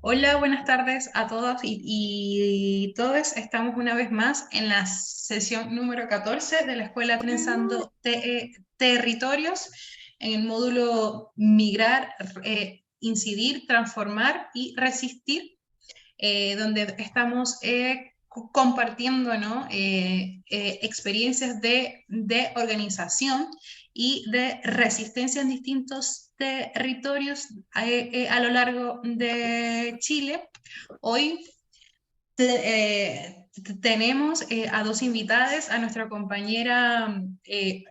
Hola, buenas tardes a todos y todos. Estamos una vez más en la sesión número 14 de la Escuela Trenzando Territorios, en el módulo Migrar, Incidir, Transformar y Resistir, donde estamos compartiendo, ¿no? Experiencias de organización y de resistencia en distintos territorios a lo largo de Chile. Hoy tenemos a dos invitadas, a nuestra compañera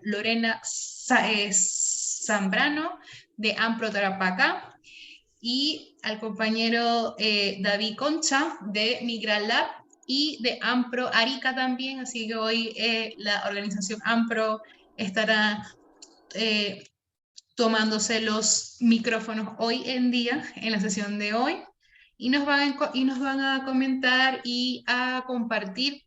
Lorena Zambrano de Ampro Tarapacá y al compañero David Concha de Migralab y de Ampro Arica también, así que hoy la organización Ampro estará eh, tomándose los micrófonos hoy en día, en la sesión de hoy, y nos van a comentar y a compartir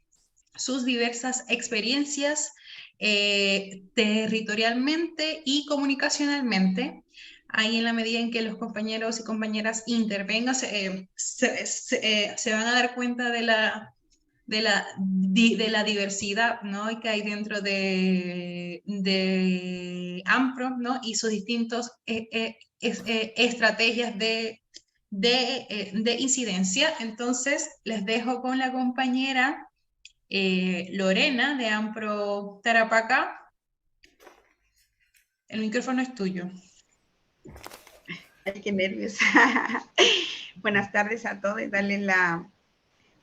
sus diversas experiencias territorialmente y comunicacionalmente. Ahí en la medida en que los compañeros y compañeras intervengan, se van a dar cuenta de la diversidad, ¿no? que hay dentro de AMPRO, ¿no? y sus distintas estrategias de incidencia. Entonces, les dejo con la compañera Lorena de Ampro Tarapacá. El micrófono es tuyo. Ay, qué nervios. Buenas tardes a todos. Darles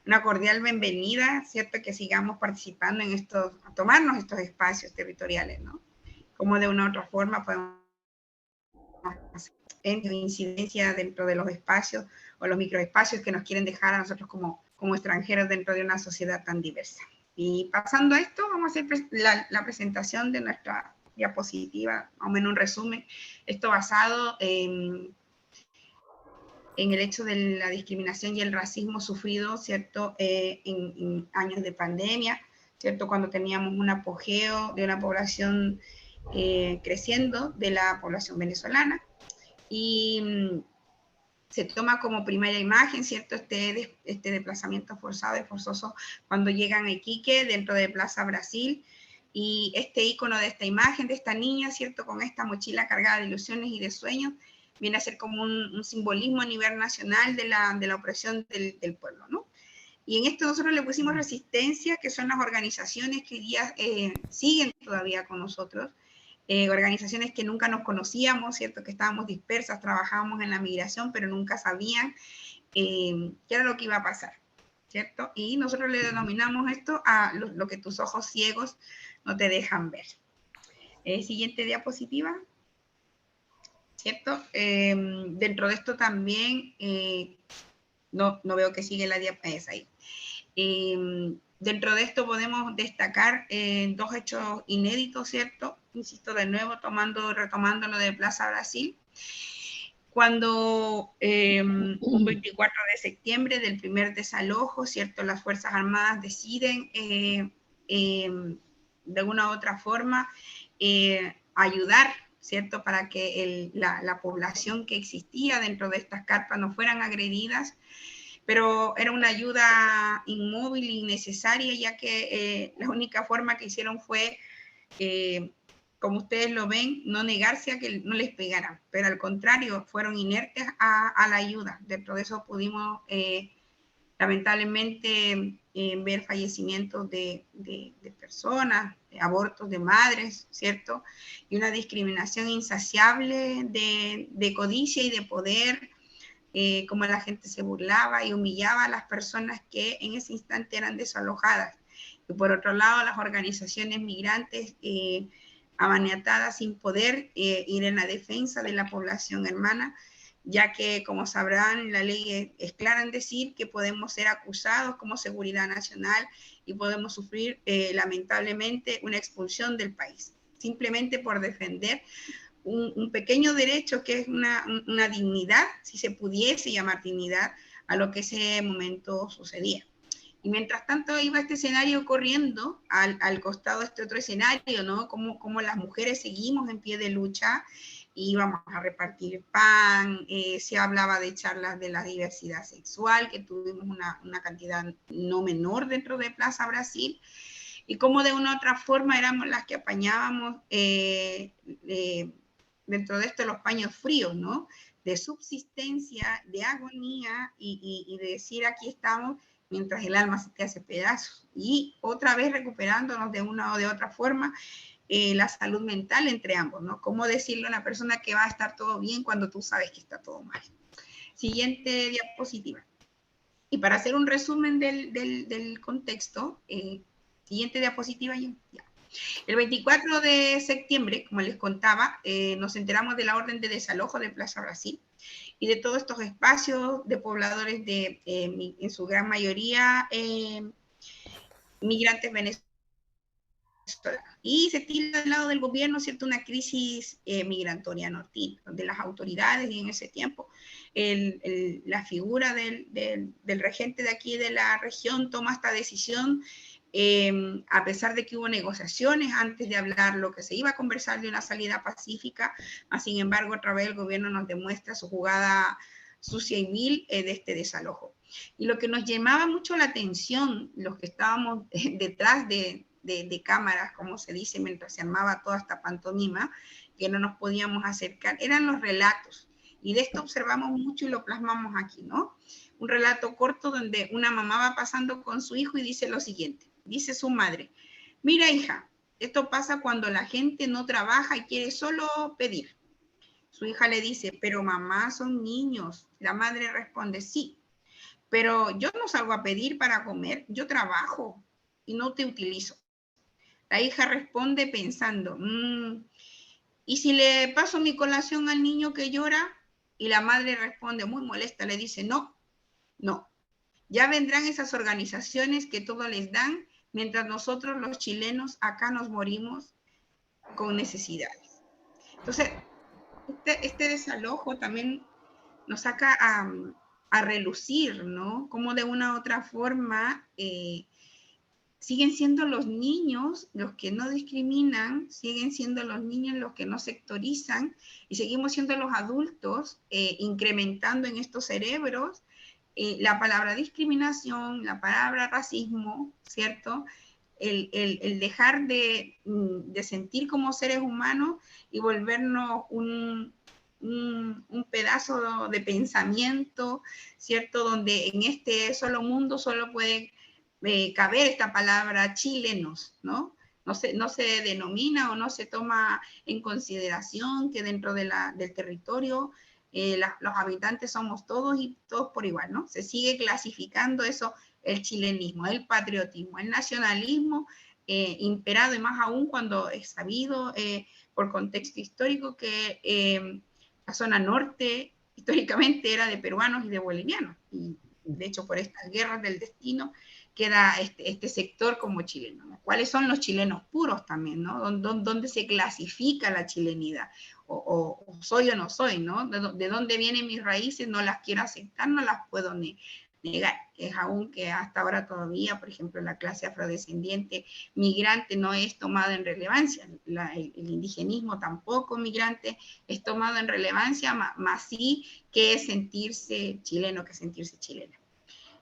una cordial bienvenida, ¿cierto? Que sigamos participando en estos, a tomarnos estos espacios territoriales, ¿no? Como de una u otra forma podemos hacer incidencia dentro de los espacios o los microespacios que nos quieren dejar a nosotros como extranjeros dentro de una sociedad tan diversa. Y pasando a esto, vamos a hacer la presentación de nuestra diapositiva, más o menos un resumen. Esto basado en el hecho de la discriminación y el racismo sufrido, ¿cierto? En años de pandemia, ¿cierto? Cuando teníamos un apogeo de una población creciendo, de la población venezolana, y se toma como primera imagen, ¿cierto? Este desplazamiento forzado y forzoso cuando llegan a Iquique, dentro de Plaza Brasil, y este icono de esta imagen, de esta niña, ¿cierto? Con esta mochila cargada de ilusiones y de sueños, viene a ser como un simbolismo a nivel nacional de la opresión del pueblo, ¿no? Y en esto nosotros le pusimos resistencia, que son las organizaciones que hoy día siguen todavía con nosotros, organizaciones que nunca nos conocíamos, ¿cierto? Que estábamos dispersas, trabajábamos en la migración, pero nunca sabían qué era lo que iba a pasar, ¿cierto? Y nosotros le denominamos esto a lo que tus ojos ciegos no te dejan ver. Siguiente diapositiva. ¿Cierto? Dentro de esto también, no veo que sigue la diapositiva, ahí. Dentro de esto podemos destacar dos hechos inéditos, ¿cierto? Insisto de nuevo, retomando lo de Plaza Brasil. Cuando un 24 de septiembre del primer desalojo, ¿cierto? Las Fuerzas Armadas deciden de una u otra forma ayudar, ¿cierto? Para que la población que existía dentro de estas carpas no fueran agredidas, pero era una ayuda inmóvil y innecesaria, ya que la única forma que hicieron fue, como ustedes lo ven, no negarse a que no les pegaran, pero al contrario, fueron inertes a la ayuda. Dentro de eso pudimos, lamentablemente, ver fallecimientos de personas, abortos de madres, ¿cierto? Y una discriminación insaciable de codicia y de poder, como la gente se burlaba y humillaba a las personas que en ese instante eran desalojadas. Y por otro lado, las organizaciones migrantes amaniatadas sin poder ir en la defensa de la población hermana, ya que, como sabrán, la ley es clara en decir que podemos ser acusados como seguridad nacional y podemos sufrir lamentablemente una expulsión del país, simplemente por defender un pequeño derecho que es una dignidad, si se pudiese llamar dignidad, a lo que ese momento sucedía. Y mientras tanto iba este escenario corriendo al costado de este otro escenario, ¿no? Como las mujeres seguimos en pie de lucha íbamos a repartir pan, se hablaba de charlas de la diversidad sexual, que tuvimos una cantidad no menor dentro de Plaza Brasil, y cómo de una u otra forma éramos las que apañábamos dentro de esto los paños fríos, ¿no? De subsistencia, de agonía y de decir aquí estamos mientras el alma se te hace pedazos. Y otra vez recuperándonos de una o de otra forma la salud mental entre ambos, ¿no? ¿Cómo decirle a una persona que va a estar todo bien cuando tú sabes que está todo mal? Siguiente diapositiva. Y para hacer un resumen del contexto, siguiente diapositiva. Ya. El 24 de septiembre, como les contaba, nos enteramos de la orden de desalojo de Plaza Brasil y de todos estos espacios de pobladores en su gran mayoría migrantes venezolanos. Y se tira del lado del gobierno, ¿cierto?, una crisis migratoria nortina, donde las autoridades, y en ese tiempo la figura del regente de aquí de la región toma esta decisión, a pesar de que hubo negociaciones antes de hablar lo que se iba a conversar de una salida pacífica, sin embargo, otra vez el gobierno nos demuestra su jugada sucia y vil de este desalojo. Y lo que nos llamaba mucho la atención, los que estábamos detrás de cámaras, como se dice, mientras se armaba toda esta pantomima, que no nos podíamos acercar, eran los relatos. Y de esto observamos mucho y lo plasmamos aquí, ¿no? Un relato corto donde una mamá va pasando con su hijo y dice lo siguiente. Dice su madre: mira, hija, esto pasa cuando la gente no trabaja y quiere solo pedir. Su hija le dice: pero mamá, son niños. La madre responde: sí, pero yo no salgo a pedir para comer, yo trabajo y no te utilizo. La hija responde pensando: ¿y si le paso mi colación al niño que llora? Y la madre responde muy molesta, le dice: no, ya vendrán esas organizaciones que todo les dan, mientras nosotros los chilenos acá nos morimos con necesidades. Entonces, este desalojo también nos saca a relucir, ¿no? Como de una u otra forma siguen siendo los niños los que no discriminan, siguen siendo los niños los que no sectorizan, y seguimos siendo los adultos incrementando en estos cerebros la palabra discriminación, la palabra racismo, ¿cierto? El dejar de sentir como seres humanos y volvernos un pedazo de pensamiento, ¿cierto? Donde en este solo mundo solo puede caber esta palabra chilenos, ¿no? No se denomina o no se toma en consideración que dentro del territorio los habitantes somos todos y todos por igual, ¿no? Se sigue clasificando eso, el chilenismo, el patriotismo, el nacionalismo imperado, y más aún cuando es sabido por contexto histórico que la zona norte históricamente era de peruanos y de bolivianos, y de hecho por estas guerras del destino queda este sector como chileno, ¿no? ¿Cuáles son los chilenos puros también, ¿no? ¿Dónde se clasifica la chilenidad? O soy o no soy, ¿no? ¿De dónde vienen mis raíces? No las quiero aceptar, no las puedo negar. Es aún que hasta ahora todavía, por ejemplo, la clase afrodescendiente migrante no es tomada en relevancia. El indigenismo tampoco migrante es tomado en relevancia, más sí que es sentirse chileno, que sentirse chilena.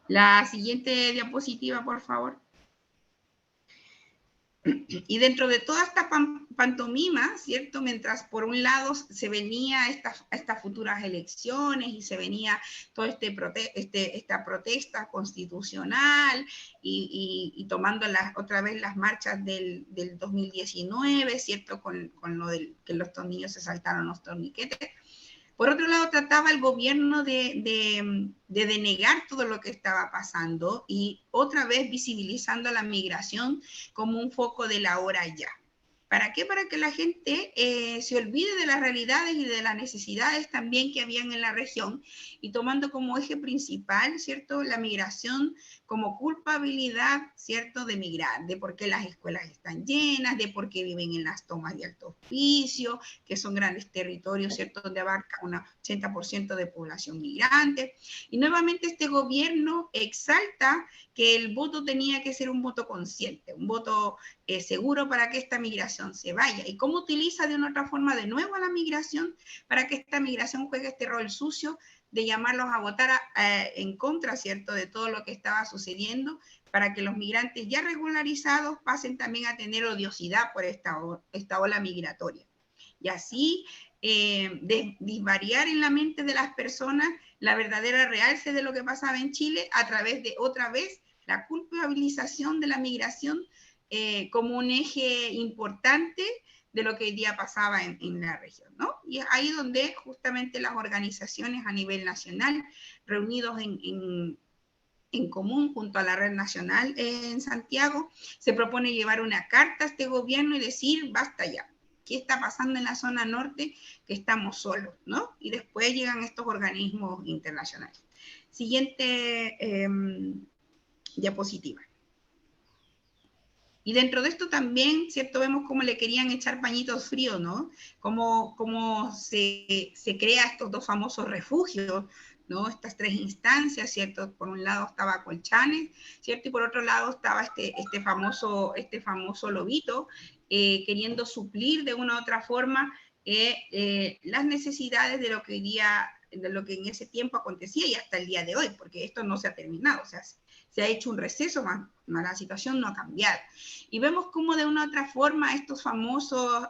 La siguiente diapositiva, por favor. Y dentro de toda esta pantomima, ¿cierto? Mientras por un lado se venía estas futuras elecciones y se venía toda esta protesta constitucional y tomando otra vez las marchas del 2019, ¿cierto? Con lo de que los niños se saltaron los torniquetes. Por otro lado, trataba el gobierno de denegar todo lo que estaba pasando y otra vez visibilizando la migración como un foco de la hora ya. ¿Para qué? Para que la gente se olvide de las realidades y de las necesidades también que habían en la región, y tomando como eje principal, ¿cierto?, la migración como culpabilidad, ¿cierto?, de migrar, de por qué las escuelas están llenas, de por qué viven en las tomas de alto hospicio, que son grandes territorios, ¿cierto?, donde abarca un 80% de población migrante. Y nuevamente este gobierno exalta que el voto tenía que ser un voto consciente, un voto seguro para que esta migración se vaya. ¿Y cómo utiliza de una otra forma de nuevo a la migración para que esta migración juegue este rol sucio de llamarlos a votar en contra, ¿cierto?, de todo lo que estaba sucediendo, para que los migrantes ya regularizados pasen también a tener odiosidad por esta ola migratoria? Y así disvariar en la mente de las personas la verdadera realce de lo que pasaba en Chile a través de, otra vez, la culpabilización de la migración como un eje importante de lo que hoy día pasaba en la región, ¿no? Y es ahí donde justamente las organizaciones a nivel nacional, reunidos en común junto a la Red Nacional en Santiago, se propone llevar una carta a este gobierno y decir, basta ya, ¿qué está pasando en la zona norte? Que estamos solos, ¿no? Y después llegan estos organismos internacionales. Siguiente diapositiva. Y dentro de esto también, ¿cierto? Vemos cómo le querían echar pañitos fríos, ¿no? Cómo se crea estos dos famosos refugios, ¿no? Estas tres instancias, ¿cierto? Por un lado estaba Colchanes, ¿cierto? Y por otro lado estaba este famoso Lobito, queriendo suplir de una u otra forma las necesidades de lo que hoy día, de lo que en ese tiempo acontecía y hasta el día de hoy, porque esto no se ha terminado, o sea, se ha hecho un receso, más la situación no ha cambiado. Y vemos cómo de una u otra forma estos famosos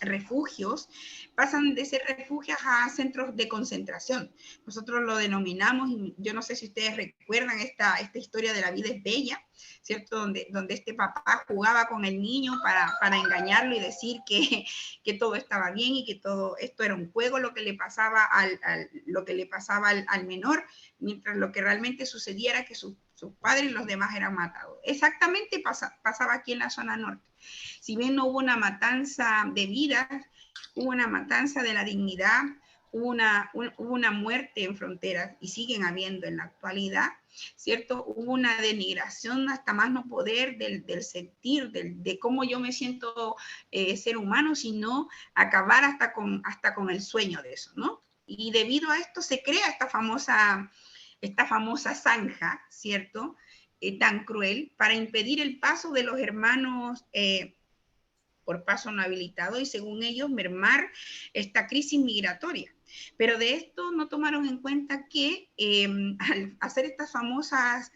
refugios pasan de ser refugios a centros de concentración. Nosotros lo denominamos, y yo no sé si ustedes recuerdan esta historia de La vida es bella, ¿cierto? Donde este papá jugaba con el niño para engañarlo y decir que todo estaba bien y que todo esto era un juego, lo que le pasaba al menor, mientras lo que realmente sucedía era que sus padres y los demás eran matados. Exactamente pasaba aquí en la zona norte. Si bien no hubo una matanza de vidas, hubo una matanza de la dignidad, hubo una muerte en fronteras y siguen habiendo en la actualidad, ¿cierto? Hubo una denigración hasta más no poder del sentir, de cómo yo me siento ser humano, sino acabar hasta con el sueño de eso, ¿no? Y debido a esto se crea esta famosa zanja, ¿cierto? Tan cruel, para impedir el paso de los hermanos por paso no habilitado y según ellos mermar esta crisis migratoria. Pero de esto no tomaron en cuenta que al hacer estas famosas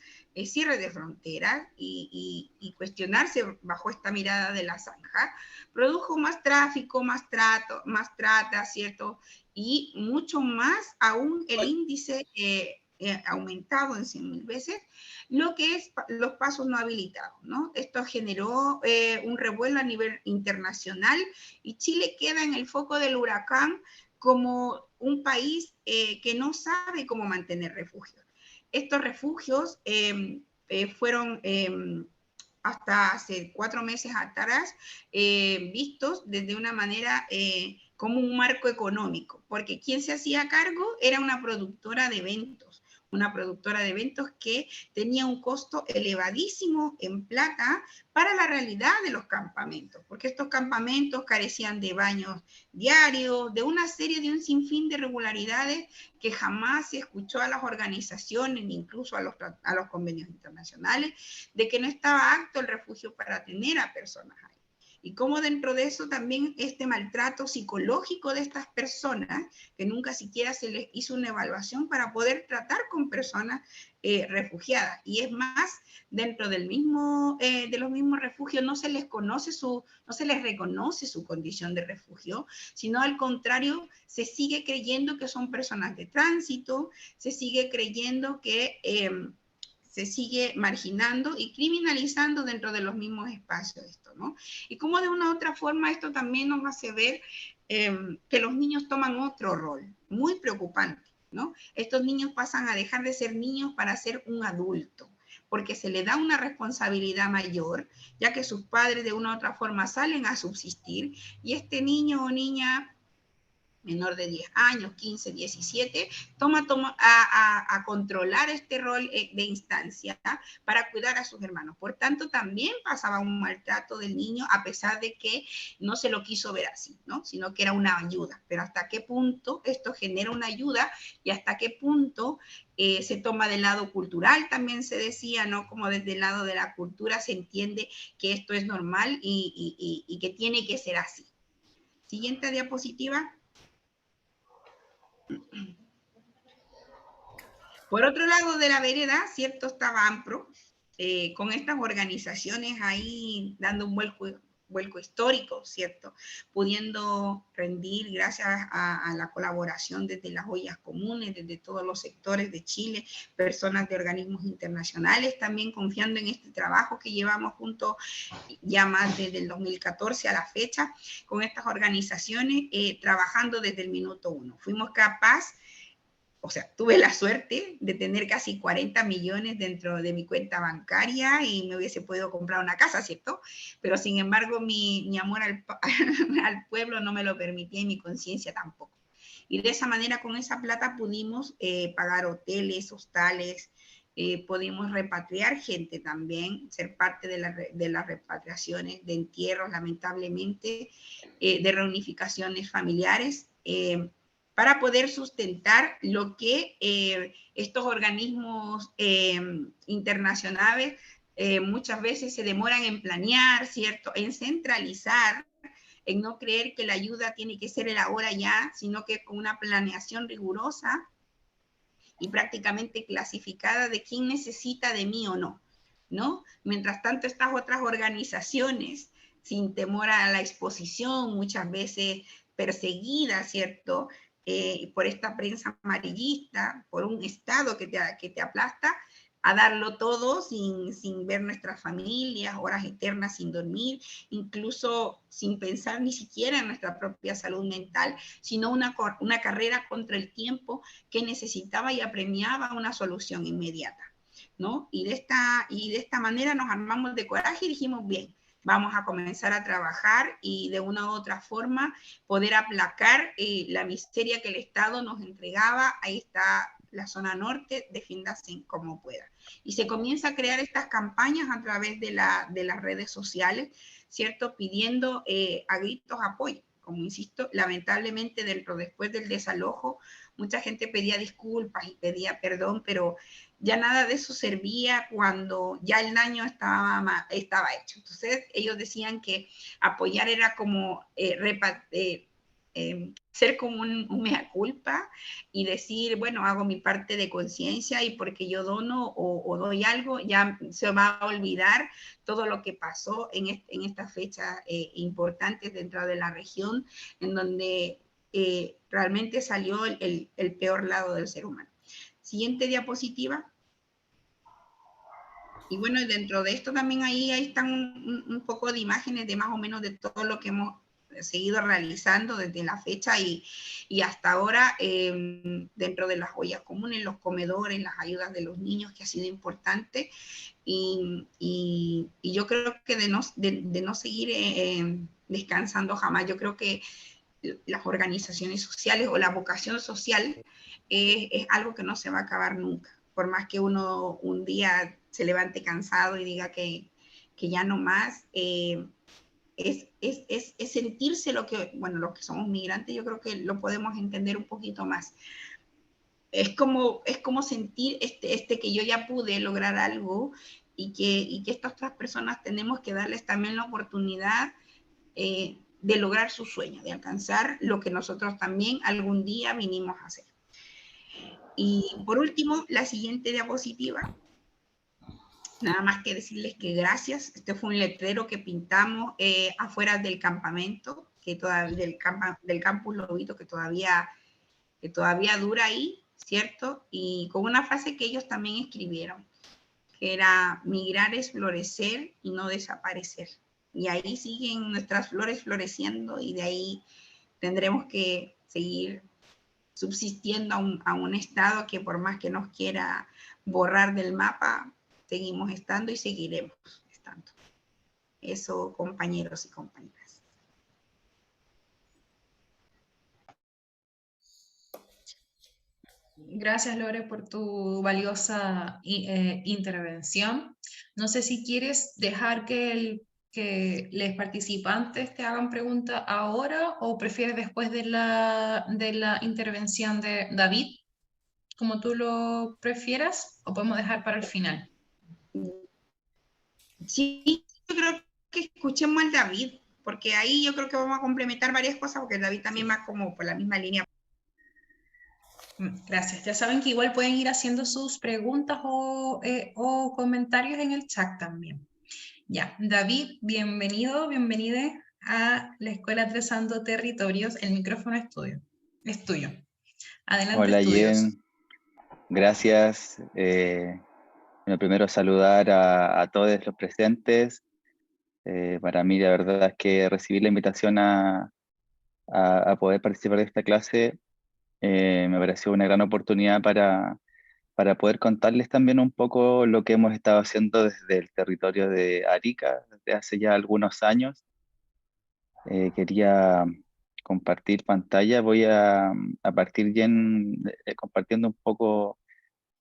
cierres de fronteras y cuestionarse bajo esta mirada de la zanja, produjo más tráfico, más trata, ¿cierto? Y mucho más aún el índice aumentado en 100.000 veces, lo que es los pasos no habilitados, ¿no? Esto generó un revuelo a nivel internacional y Chile queda en el foco del huracán como un país que no sabe cómo mantener refugios. Estos refugios fueron hasta hace 4 meses atrás vistos desde una manera como un marco económico, porque quien se hacía cargo era una productora de eventos que tenía un costo elevadísimo en plata para la realidad de los campamentos, porque estos campamentos carecían de baños diarios, de un sinfín de irregularidades que jamás se escuchó a las organizaciones, ni incluso a los convenios internacionales, de que no estaba apto el refugio para tener a personas ahí. Y cómo dentro de eso también este maltrato psicológico de estas personas, que nunca siquiera se les hizo una evaluación para poder tratar con personas refugiadas. Y es más, dentro de los mismos refugios no se les reconoce su condición de refugio, sino al contrario, se sigue creyendo que son personas de tránsito, se sigue creyendo que se sigue marginando y criminalizando dentro de los mismos espacios esto, ¿no? Y cómo de una u otra forma esto también nos hace ver que los niños toman otro rol, muy preocupante, ¿no? Estos niños pasan a dejar de ser niños para ser un adulto, porque se le da una responsabilidad mayor, ya que sus padres de una u otra forma salen a subsistir, y este niño o niña menor de 10 años, 15, 17, a controlar este rol de instancia para cuidar a sus hermanos. Por tanto, también pasaba un maltrato del niño, a pesar de que no se lo quiso ver así, ¿no? Sino que era una ayuda. Pero hasta qué punto esto genera una ayuda y hasta qué punto se toma del lado cultural, también se decía, ¿no? Como desde el lado de la cultura se entiende que esto es normal y que tiene que ser así. Siguiente diapositiva. Por otro lado de la vereda, ¿cierto? Estaba AMPRO, con estas organizaciones ahí dando un vuelco histórico, ¿cierto? Pudiendo rendir gracias a la colaboración desde las ollas comunes, desde todos los sectores de Chile, personas de organismos internacionales también confiando en este trabajo que llevamos juntos ya más desde el 2014 a la fecha, con estas organizaciones, trabajando desde el minuto uno. Fuimos capaces, o sea, tuve la suerte de tener casi 40 millones dentro de mi cuenta bancaria y me hubiese podido comprar una casa, ¿cierto? Pero sin embargo, mi amor al pueblo no me lo permitía y mi conciencia tampoco. Y de esa manera, con esa plata pudimos pagar hoteles, hostales, pudimos repatriar gente también, ser parte de las repatriaciones, de entierros, lamentablemente, de reunificaciones familiares, para poder sustentar lo que estos organismos internacionales muchas veces se demoran en planear, ¿cierto? En centralizar, en no creer que la ayuda tiene que ser el ahora ya, sino que con una planeación rigurosa y prácticamente clasificada de quién necesita de mí o no, ¿no? Mientras tanto, estas otras organizaciones, sin temor a la exposición, muchas veces perseguidas, ¿cierto? Por esta prensa amarillista, por un Estado que te aplasta, a darlo todo sin ver nuestras familias, horas eternas sin dormir, incluso sin pensar ni siquiera en nuestra propia salud mental, sino una carrera contra el tiempo que necesitaba y apremiaba una solución inmediata, ¿no? Y de esta manera nos armamos de coraje y dijimos, bien, vamos a comenzar a trabajar y de una u otra forma poder aplacar la miseria que el Estado nos entregaba. Ahí está la zona norte, defiéndase como pueda. Y se comienza a crear estas campañas a través de las redes sociales, ¿cierto? Pidiendo a gritos apoyo. Como insisto, lamentablemente después del desalojo, mucha gente pedía disculpas y pedía perdón, pero ya nada de eso servía cuando ya el daño estaba hecho. Entonces ellos decían que apoyar era como ser como un mea culpa y decir, bueno, hago mi parte de conciencia y porque yo dono o doy algo, ya se va a olvidar todo lo que pasó en estas fechas importantes dentro de la región, en donde realmente salió el peor lado del ser humano. Siguiente diapositiva. Y bueno, dentro de esto también ahí están un poco de imágenes de más o menos de todo lo que hemos seguido realizando desde la fecha y hasta ahora dentro de las ollas comunes, los comedores, las ayudas de los niños, que ha sido importante. Y yo creo que de no seguir descansando jamás, yo creo que las organizaciones sociales o la vocación social es algo que no se va a acabar nunca. Por más que uno un día se levante cansado y diga que ya no más, es sentirse lo que, bueno, los que somos migrantes, yo creo que lo podemos entender un poquito más. Es como sentir que yo ya pude lograr algo y que estas otras personas tenemos que darles también la oportunidad de lograr su sueño, de alcanzar lo que nosotros también algún día vinimos a hacer. Y por último, la siguiente diapositiva. Nada más que decirles que gracias. Este fue un letrero que pintamos afuera del campamento, del campus Lobito, que todavía dura ahí, ¿cierto? Y con una frase que ellos también escribieron, que era: migrar es florecer y no desaparecer. Y ahí siguen nuestras flores floreciendo y de ahí tendremos que seguir subsistiendo a un estado que por más que nos quiera borrar del mapa, seguimos estando y seguiremos estando. Eso, compañeros y compañeras. Gracias, Lore, por tu valiosa intervención. No sé si quieres dejar que los participantes te hagan preguntas ahora o prefieres después de la intervención de David, como tú lo prefieras, o podemos dejar para el final. Sí, yo creo que escuchemos al David, porque ahí yo creo que vamos a complementar varias cosas, porque el David también va como por la misma línea. Gracias. Ya saben que igual pueden ir haciendo sus preguntas o comentarios en el chat también. Ya, David, bienvenido, bienvenida a la Escuela Trazando Territorios. El micrófono es tuyo. Adelante, Hola estudios. Jen, gracias. Bueno, primero saludar a todos los presentes. Para mí la verdad es que recibir la invitación a poder participar de esta clase me pareció una gran oportunidad para poder contarles también un poco lo que hemos estado haciendo desde el territorio de Arica desde hace ya algunos años. Quería compartir pantalla. Voy a partir Jen compartiendo un poco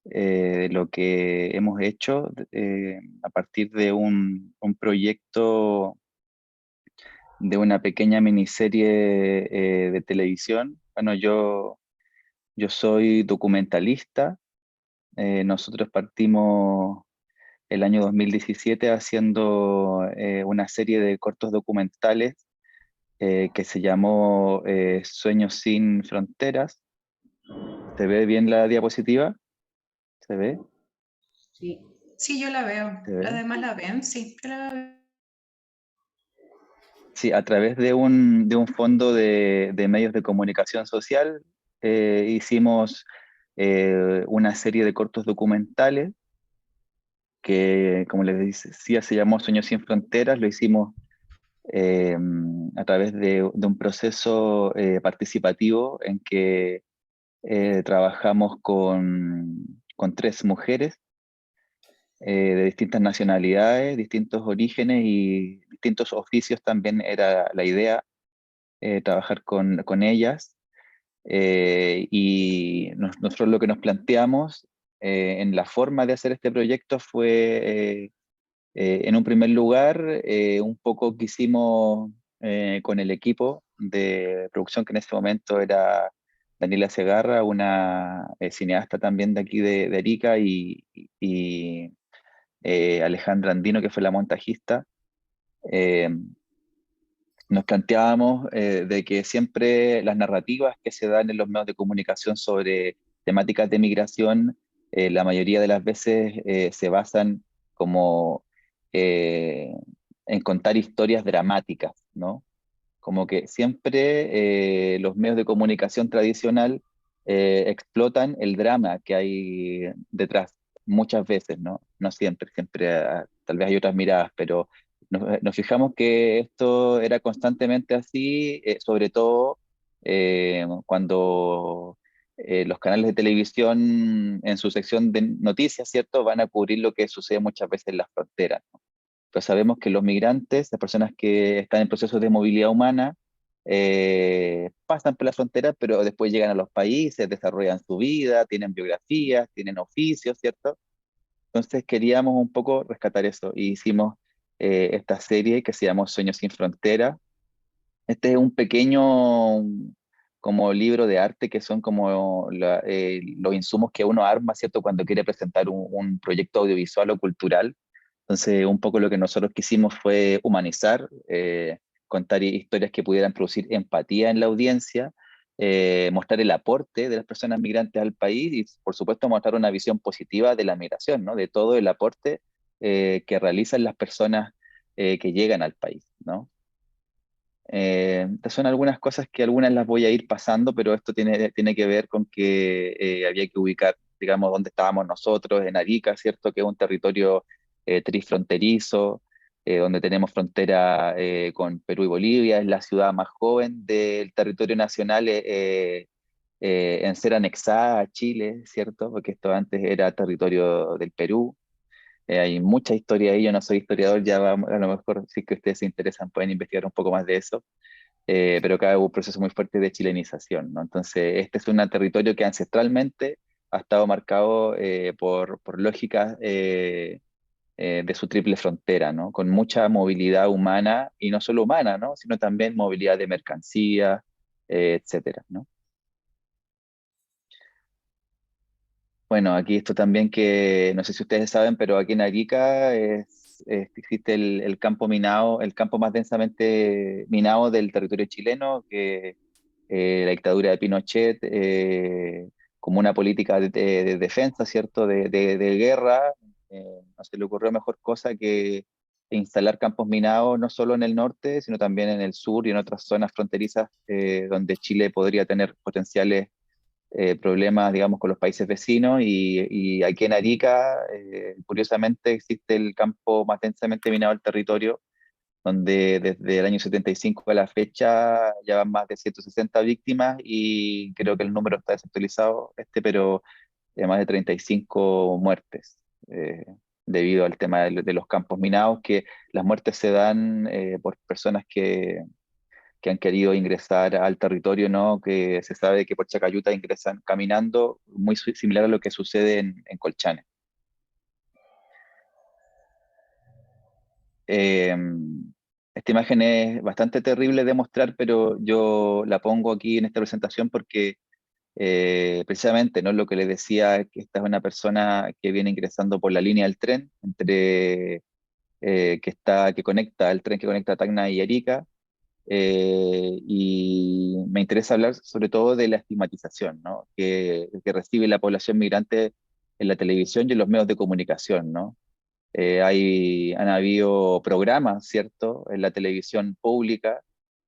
de lo que hemos hecho a partir de un proyecto de una pequeña miniserie de televisión. Bueno, yo soy documentalista. Nosotros partimos el año 2017 haciendo una serie de cortos documentales que se llamó Sueños sin Fronteras. ¿Se ve bien la diapositiva? ¿Se ve? Sí. Sí, yo la veo. ¿Se ¿Las ve? demás la ven? Sí, yo la veo. Sí, a través de un fondo de medios de comunicación social hicimos una serie de cortos documentales que, como les decía, se llamó Sueños sin Fronteras. Lo hicimos eh, a través de un proceso participativo en que trabajamos con 3 mujeres de distintas nacionalidades, distintos orígenes y distintos oficios también era la idea trabajar con ellas. Y nosotros lo que nos planteamos en la forma de hacer este proyecto fue, en un primer lugar, un poco que hicimos con el equipo de producción que en ese momento era Daniela Segarra, una cineasta también de aquí de Arica, y Alejandra Andino, que fue la montajista. Eh, Nos planteábamos de que siempre las narrativas que se dan en los medios de comunicación sobre temáticas de migración, la mayoría de las veces se basan como eh, en contar historias dramáticas, ¿no? Como que siempre los medios de comunicación tradicional explotan el drama que hay detrás, muchas veces, ¿no? No siempre, siempre tal vez hay otras miradas, pero nos fijamos que esto era constantemente así, sobre todo cuando los canales de televisión en su sección de noticias, ¿cierto?, van a cubrir lo que sucede muchas veces en las fronteras, ¿no? Pues sabemos que los migrantes, las personas que están en procesos de movilidad humana, pasan por la frontera, pero después llegan a los países, desarrollan su vida, tienen biografías, tienen oficios, ¿cierto? Entonces queríamos un poco rescatar eso y hicimos esta serie que se llamó Sueños sin Frontera. Este es un pequeño como libro de arte que son como los insumos que uno arma, ¿cierto? Cuando quiere presentar un proyecto audiovisual o cultural. Entonces, un poco lo que nosotros quisimos fue humanizar, contar historias que pudieran producir empatía en la audiencia, mostrar el aporte de las personas migrantes al país y, por supuesto, mostrar una visión positiva de la migración, ¿no? De todo el aporte que realizan las personas que llegan al país, ¿no? Estas son algunas cosas que algunas las voy a ir pasando, pero esto tiene que ver con que había que ubicar, digamos, dónde estábamos nosotros, en Arica, ¿cierto? Que es un territorio trifronterizo, donde tenemos frontera con Perú y Bolivia, es la ciudad más joven del territorio nacional en ser anexada a Chile, ¿cierto? Porque esto antes era territorio del Perú. Hay mucha historia ahí, yo no soy historiador, ya a lo mejor sí que ustedes se interesan, pueden investigar un poco más de eso, pero acá hubo un proceso muy fuerte de chilenización, ¿no? Entonces, este es un territorio que ancestralmente ha estado marcado por lógicas de su triple frontera, ¿no? Con mucha movilidad humana, y no solo humana, ¿no? Sino también movilidad de mercancías, etcétera, ¿no? Bueno, aquí esto también que no sé si ustedes saben, pero aquí en Arica existe el campo minado, el campo más densamente minado del territorio chileno, que la dictadura de Pinochet, como una política de defensa, ¿cierto? De guerra, no se le ocurrió mejor cosa que instalar campos minados no solo en el norte, sino también en el sur y en otras zonas fronterizas donde Chile podría tener potenciales problemas, digamos, con los países vecinos. Y aquí en Arica, curiosamente, existe el campo más densamente minado del territorio, donde desde el año 75 a la fecha ya van más de 160 víctimas, y creo que el número está desactualizado, pero más de 35 muertes, debido al tema de los campos minados, que las muertes se dan por personas que han querido ingresar al territorio, ¿no? Que se sabe que por Chacayuta ingresan caminando, muy similar a lo que sucede en Colchane. Eh, Esta imagen es bastante terrible de mostrar, pero yo la pongo aquí en esta presentación porque precisamente, ¿no? Lo que les decía es que esta es una persona que viene ingresando por la línea del tren, que conecta el tren que conecta Tacna y Arica. Y me interesa hablar sobre todo de la estigmatización, ¿no? Que recibe la población migrante en la televisión y en los medios de comunicación, ¿no? Han habido programas, ¿cierto?, en la televisión pública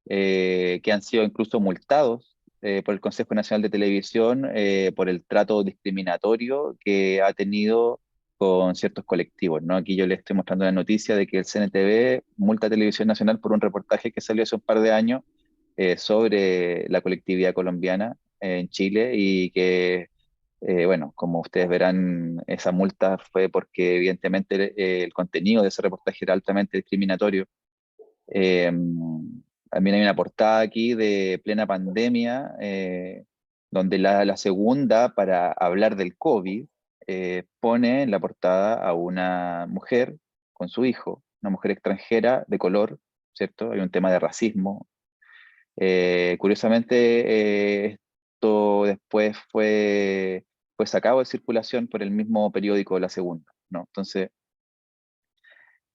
que han sido incluso multados por el Consejo Nacional de Televisión por el trato discriminatorio que ha tenido con ciertos colectivos, ¿no? Aquí yo le estoy mostrando la noticia de que el CNTV multa a Televisión Nacional por un reportaje que salió hace un par de años sobre la colectividad colombiana en Chile, y que bueno, como ustedes verán, esa multa fue porque evidentemente el contenido de ese reportaje era altamente discriminatorio. Eh, También hay una portada aquí de plena pandemia, donde la segunda, para hablar del COVID, pone en la portada a una mujer con su hijo, una mujer extranjera de color, ¿cierto? Hay un tema de racismo. Curiosamente, esto después fue sacado de circulación por el mismo periódico La Segunda, ¿no? Entonces,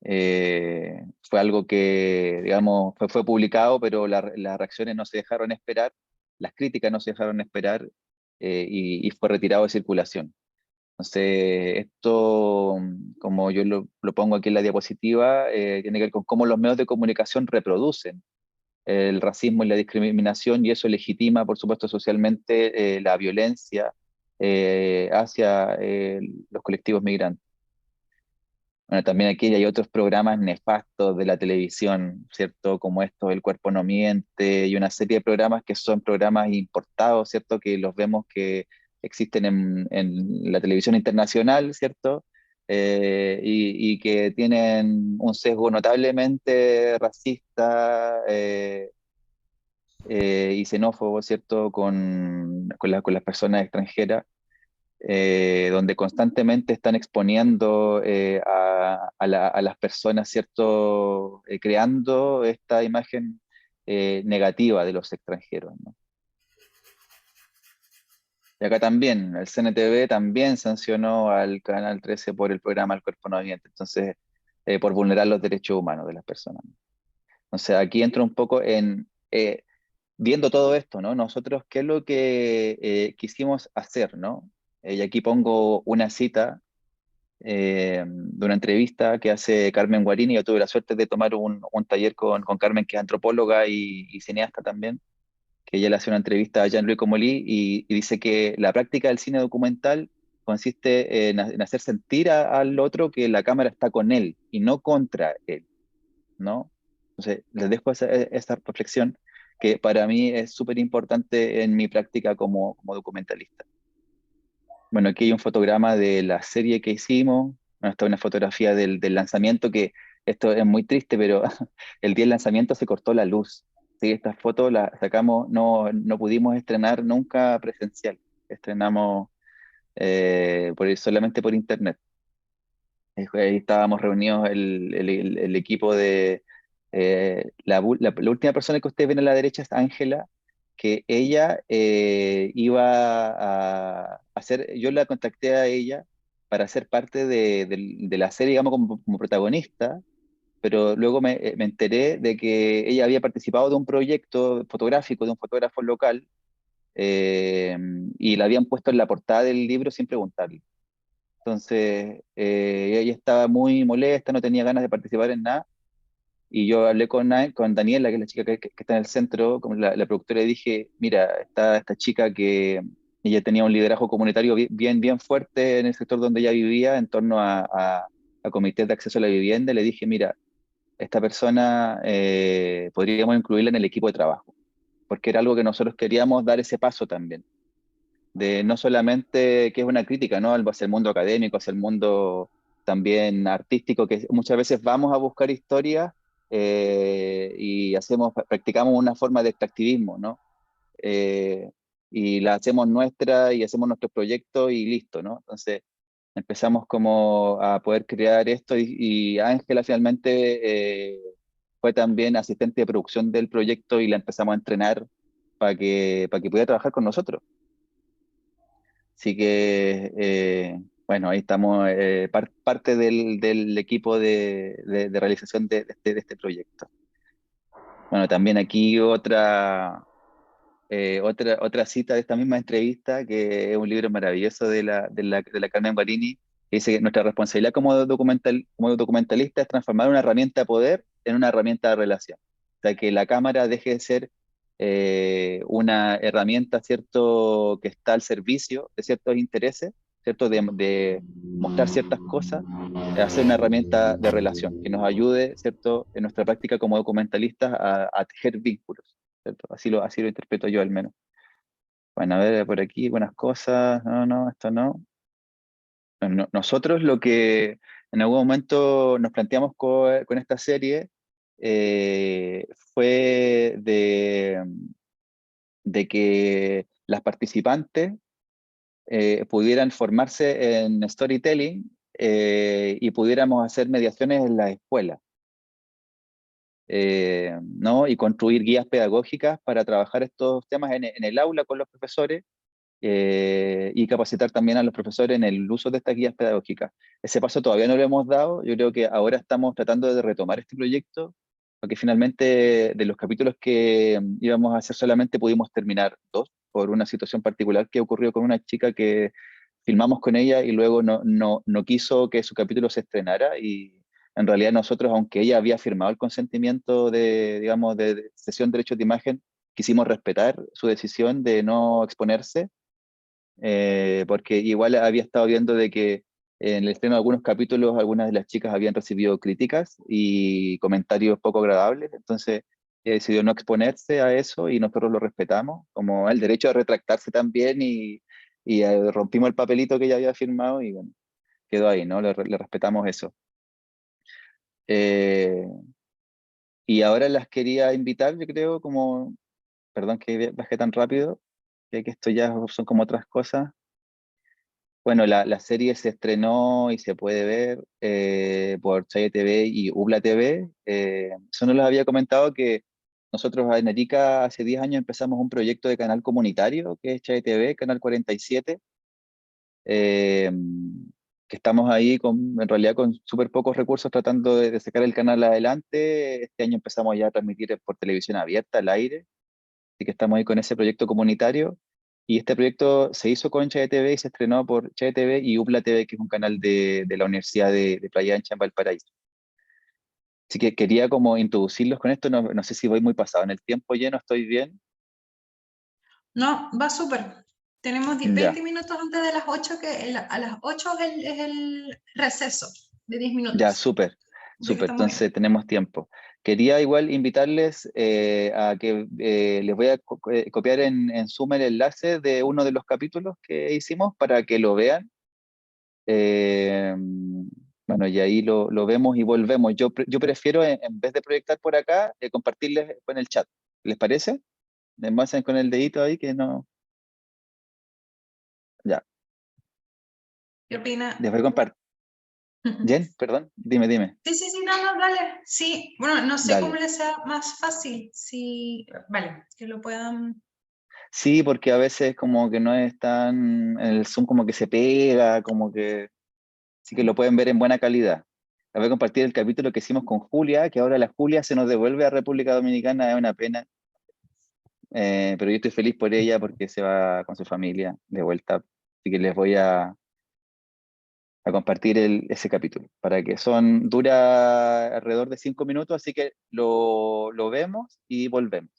fue algo que, digamos, fue publicado, pero las reacciones no se dejaron esperar, las críticas no se dejaron esperar, y fue retirado de circulación. Entonces, esto, como yo lo pongo aquí en la diapositiva, tiene que ver con cómo los medios de comunicación reproducen el racismo y la discriminación, y eso legitima, por supuesto, socialmente la violencia hacia los colectivos migrantes. Bueno, también aquí hay otros programas nefastos de la televisión, ¿cierto? Como esto, El Cuerpo No Miente, y una serie de programas que son programas importados, ¿cierto? Que los vemos que existen en la televisión internacional, ¿cierto? Y que tienen un sesgo notablemente racista, y xenófobo, ¿cierto? Con las personas extranjeras, donde constantemente están exponiendo a las personas, ¿cierto? Creando esta imagen negativa de los extranjeros, ¿no? Y acá también, el CNTV también sancionó al Canal 13 por el programa El Cuerpo No Viviente, entonces, por vulnerar los derechos humanos de las personas. Entonces, aquí entro un poco viendo todo esto, ¿no? Nosotros, ¿qué es lo que quisimos hacer, ¿no? Y aquí pongo una cita de una entrevista que hace Carmen Guarini. Yo tuve la suerte de tomar un taller con Carmen, que es antropóloga y cineasta también, que ella le hace una entrevista a Jean-Louis Comolli, y dice que la práctica del cine documental consiste en hacer sentir al otro que la cámara está con él y no contra él, ¿no? Entonces, les dejo esa reflexión que para mí es súper importante en mi práctica como documentalista. Bueno, aquí hay un fotograma de la serie que hicimos. Bueno, esta es una fotografía del lanzamiento, que esto es muy triste, pero el día del lanzamiento se cortó la luz. Sí, esta foto la sacamos, no pudimos estrenar nunca presencial. Estrenamos solamente por internet. Ahí estábamos reunidos el equipo de... la última persona que ustedes ven a la derecha es Ángela, que ella iba a hacer, yo la contacté a ella para ser parte de la serie, digamos, como protagonista, pero luego me enteré de que ella había participado de un proyecto fotográfico de un fotógrafo local, eh, y la habían puesto en la portada del libro sin preguntarle. Entonces, ella estaba muy molesta, no tenía ganas de participar en nada, y yo hablé con Daniela, que es la chica que está en el centro, como la productora, y dije, mira, está esta chica que ella tenía un liderazgo comunitario bien fuerte en el sector donde ella vivía, en torno a comités de acceso a la vivienda, y le dije, mira, esta persona podríamos incluirla en el equipo de trabajo, porque era algo que nosotros queríamos dar ese paso también de no solamente que es una crítica, ¿no? Hacia el mundo académico, hacia el mundo también artístico, que muchas veces vamos a buscar historias y practicamos una forma de extractivismo, ¿no? Eh, y la hacemos nuestra y hacemos nuestros proyectos y listo, ¿no? Entonces empezamos como a poder crear esto y Ángela finalmente fue también asistente de producción del proyecto y la empezamos a entrenar para que pudiera trabajar con nosotros. Así que, bueno, ahí estamos, parte del equipo de realización de este proyecto. Bueno, también aquí otra cita de esta misma entrevista, que es un libro maravilloso de la Carmen Guarini, que dice que nuestra responsabilidad como documentalista es transformar una herramienta de poder en una herramienta de relación. O sea, que la cámara deje de ser una herramienta, ¿cierto?, que está al servicio de ciertos intereses, ¿cierto?, de mostrar ciertas cosas, a ser una herramienta de relación, que nos ayude, ¿cierto?, en nuestra práctica como documentalistas a tejer vínculos, ¿cierto? Así lo interpreto yo al menos. Bueno, a ver, por aquí, buenas cosas. No, esto no. Bueno, nosotros lo que en algún momento nos planteamos con esta serie fue de que las participantes pudieran formarse en storytelling y pudiéramos hacer mediaciones en la escuela, ¿no? Y construir guías pedagógicas para trabajar estos temas en el aula con los profesores y capacitar también a los profesores en el uso de estas guías pedagógicas. Ese paso todavía no lo hemos dado, yo creo que ahora estamos tratando de retomar este proyecto, porque finalmente de los capítulos que íbamos a hacer solamente pudimos terminar 2, por una situación particular que ocurrió con una chica que filmamos con ella y luego no quiso que su capítulo se estrenara, y en realidad nosotros, aunque ella había firmado el consentimiento digamos, de cesión de derechos de imagen, quisimos respetar su decisión de no exponerse, porque igual había estado viendo de que en el estreno de algunos capítulos algunas de las chicas habían recibido críticas y comentarios poco agradables, entonces decidió no exponerse a eso y nosotros lo respetamos, como el derecho a retractarse también, y rompimos el papelito que ella había firmado y bueno, quedó ahí, ¿no? Le respetamos eso. Eh, y ahora las quería invitar, yo creo, como, perdón que bajé tan rápido, que esto ya son como otras cosas. Bueno, la serie se estrenó y se puede ver por Chaya TV y Ubla TV. Eso no les había comentado que nosotros en Arica hace 10 años empezamos un proyecto de canal comunitario que es Chaya TV, Canal 47, eh, que estamos ahí en realidad con súper pocos recursos tratando de sacar el canal adelante. Este año empezamos ya a transmitir por televisión abierta, al aire, así que estamos ahí con ese proyecto comunitario. Y este proyecto se hizo con Chaya TV y se estrenó por Chaya TV y UPLA TV, que es un canal de la Universidad de Playa Ancha en Valparaíso. Así que quería como introducirlos con esto, no sé si voy muy pasado en el tiempo lleno, ¿estoy bien? No, va súper. Tenemos Ya, 20 minutos antes de las 8, que a las 8 es el receso de 10 ya, minutos. súper, Así que súper, estamos bien. entonces tenemos tiempo. Quería igual invitarles a que les voy a copiar en Zoom el enlace de uno de los capítulos que hicimos para que lo vean. Eh, bueno, y ahí lo vemos y volvemos. Yo prefiero, en vez de proyectar por acá, compartirles con el chat. ¿Les parece? Me pasan con el dedito ahí que no. Ya. ¿Qué opina? Les voy a compartir. Jen, perdón, dime. Sí, sí, sí, no, no, dale. Sí, bueno, no sé cómo Dale. les sea más fácil. Sí, vale, que lo puedan. Sí, porque a veces como que no es tan, en el Zoom como que se pega, como que sí que lo pueden ver en buena calidad. Les voy a compartir el capítulo que hicimos con Julia, que ahora la Julia se nos devuelve a República Dominicana, es una pena, pero yo estoy feliz por ella porque se va con su familia de vuelta. Así que les voy a compartir ese capítulo, para que dura alrededor de 5 minutos, así que lo vemos y volvemos.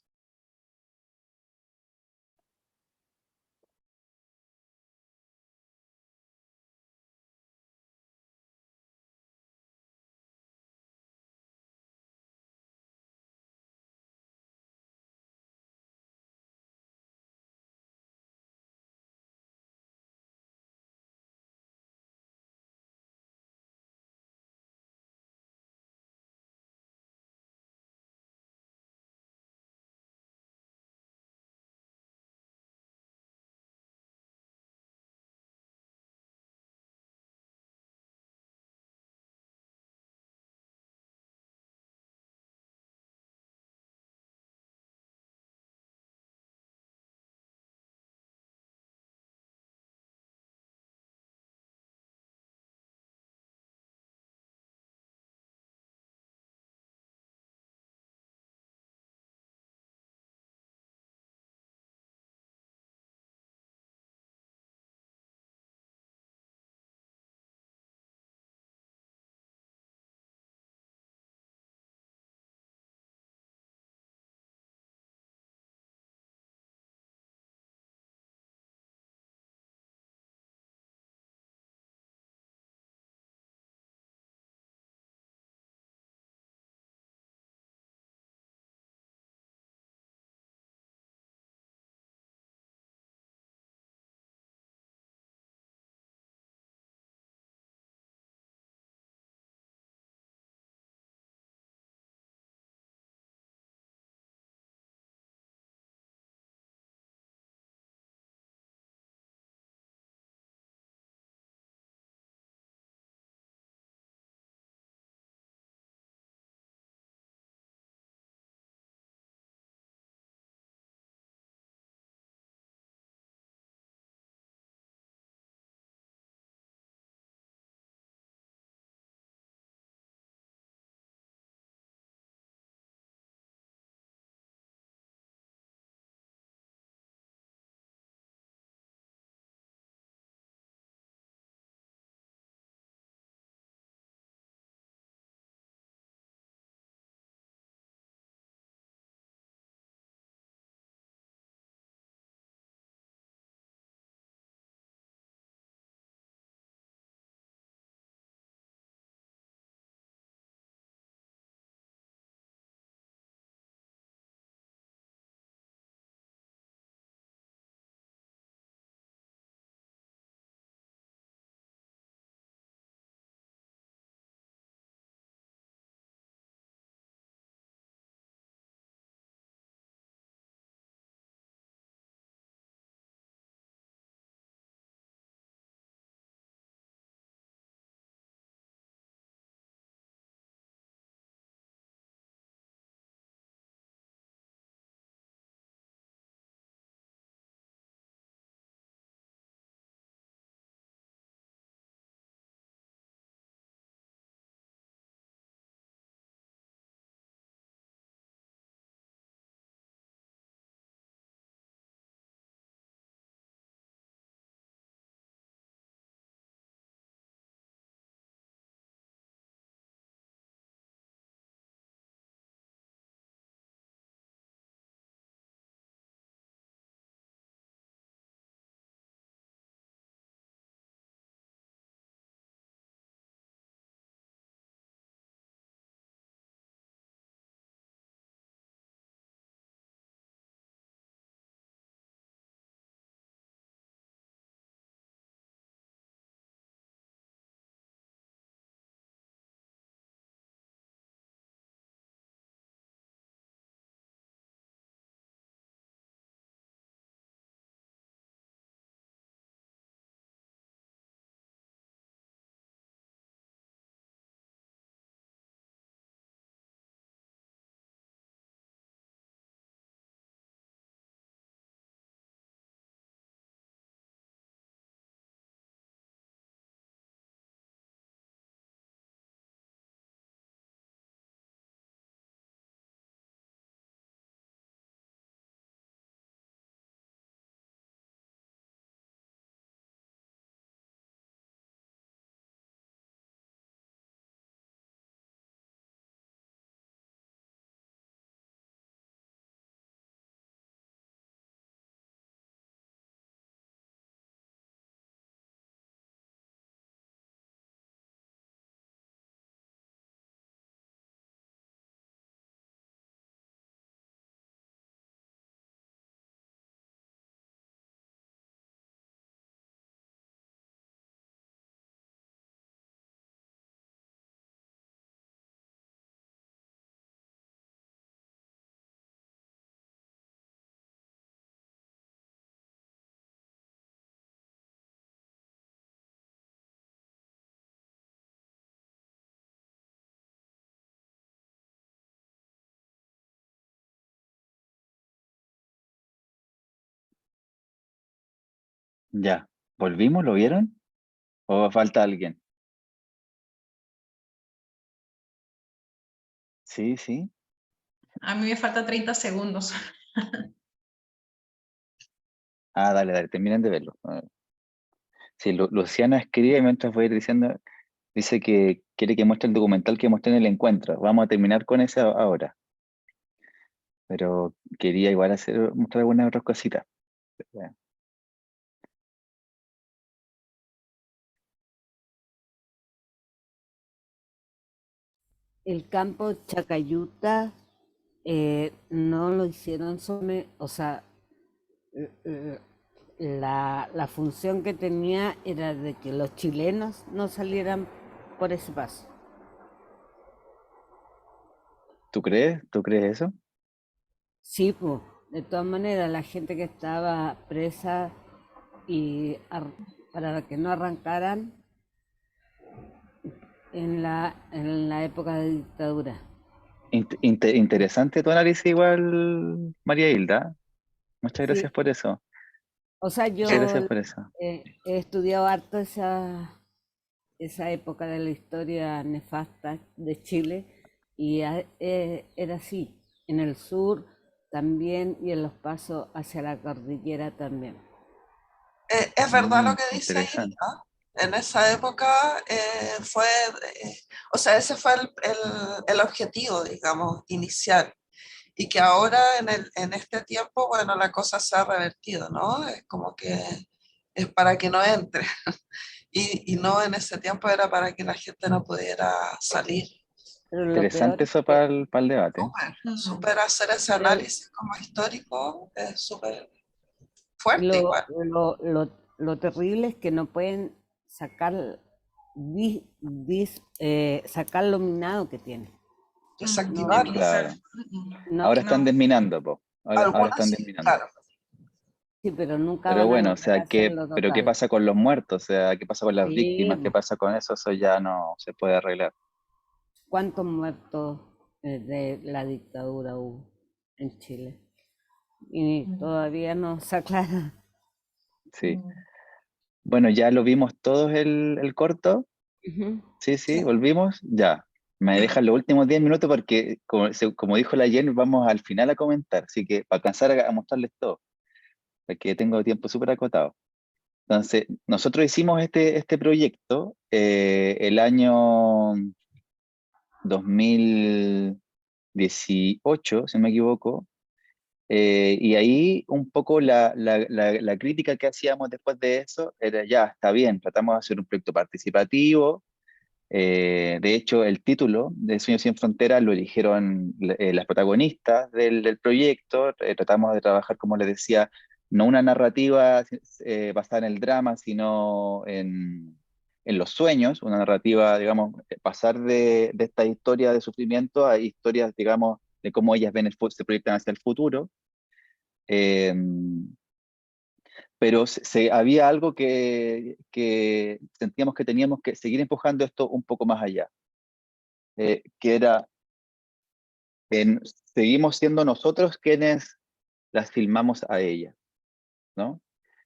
Ya. ¿Volvimos? ¿Lo vieron? ¿O falta alguien? Sí, sí. A mí me falta 30 segundos. Ah, dale, dale, terminen de verlo. A ver. Sí, Luciana escribe mientras voy a ir diciendo, dice que quiere que muestre el documental que mostré en el encuentro. Vamos a terminar con ese ahora, pero quería igual mostrar algunas otras cositas. El campo Chacayuta no lo hicieron sobre, o sea, la función que tenía era de que los chilenos no salieran por ese paso. ¿Tú crees? ¿Tú crees eso? Sí, pues, de todas maneras, la gente que estaba presa y para que no arrancaran en la época de dictadura. Interesante tu análisis igual, María Hilda. Muchas Sí, gracias por eso. o sea, Muchas yo gracias por eso. he estudiado harto esa época de la historia nefasta de Chile y era así, en el sur también y en los pasos hacia la cordillera también. Es verdad lo que dice Interesante. Hilda. En esa época fue, o sea, ese fue el objetivo, digamos, inicial. Y que ahora en este tiempo, bueno, la cosa se ha revertido, ¿no? Es como que es para que no entre. Y no en ese tiempo era para que la gente no pudiera salir. Pero lo peor Interesante es eso que para el debate. Súper hacer ese pero análisis como histórico es súper fuerte lo, igual. lo, lo, lo terrible es que no pueden sacar, sacar lo minado que tiene. No, Desactivarlo. Claro. no, Ahora están No. desminando, po. Ahora Algunas están sí, desminando. claro. sí, pero nunca Pero van a bueno, o lograr sea, hacerlo pero ¿qué total. pasa con los muertos? O sea, ¿qué pasa con las Sí, víctimas? ¿Qué pasa con eso? Eso ya no se puede arreglar. ¿cuántos muertos de la dictadura hubo en Chile? Y todavía no se aclara. Sí. Bueno, ya lo vimos todos el corto. Ujú. Sí, Sí, sí, volvimos. Ya. Me sí. dejan los últimos 10 minutos porque, como dijo la Jen, vamos al final a comentar. Así que para alcanzar a mostrarles todo, porque tengo tiempo súper acotado. Entonces, nosotros hicimos este proyecto el año 2018, si no me equivoco, y ahí un poco la crítica que hacíamos después de eso era, ya, está bien, tratamos de hacer un proyecto participativo. De hecho, el título de Sueños sin Fronteras lo eligieron las protagonistas del proyecto. Tratamos de trabajar, como les decía, no una narrativa basada en el drama, sino en los sueños, una narrativa, digamos, pasar de esta historia de sufrimiento a historias, digamos, de cómo ellas ven se proyectan hacia el futuro. Eh, pero había algo que sentíamos que teníamos que seguir empujando esto un poco más allá, que era, seguimos siendo nosotros quienes las filmamos a ella, ¿no?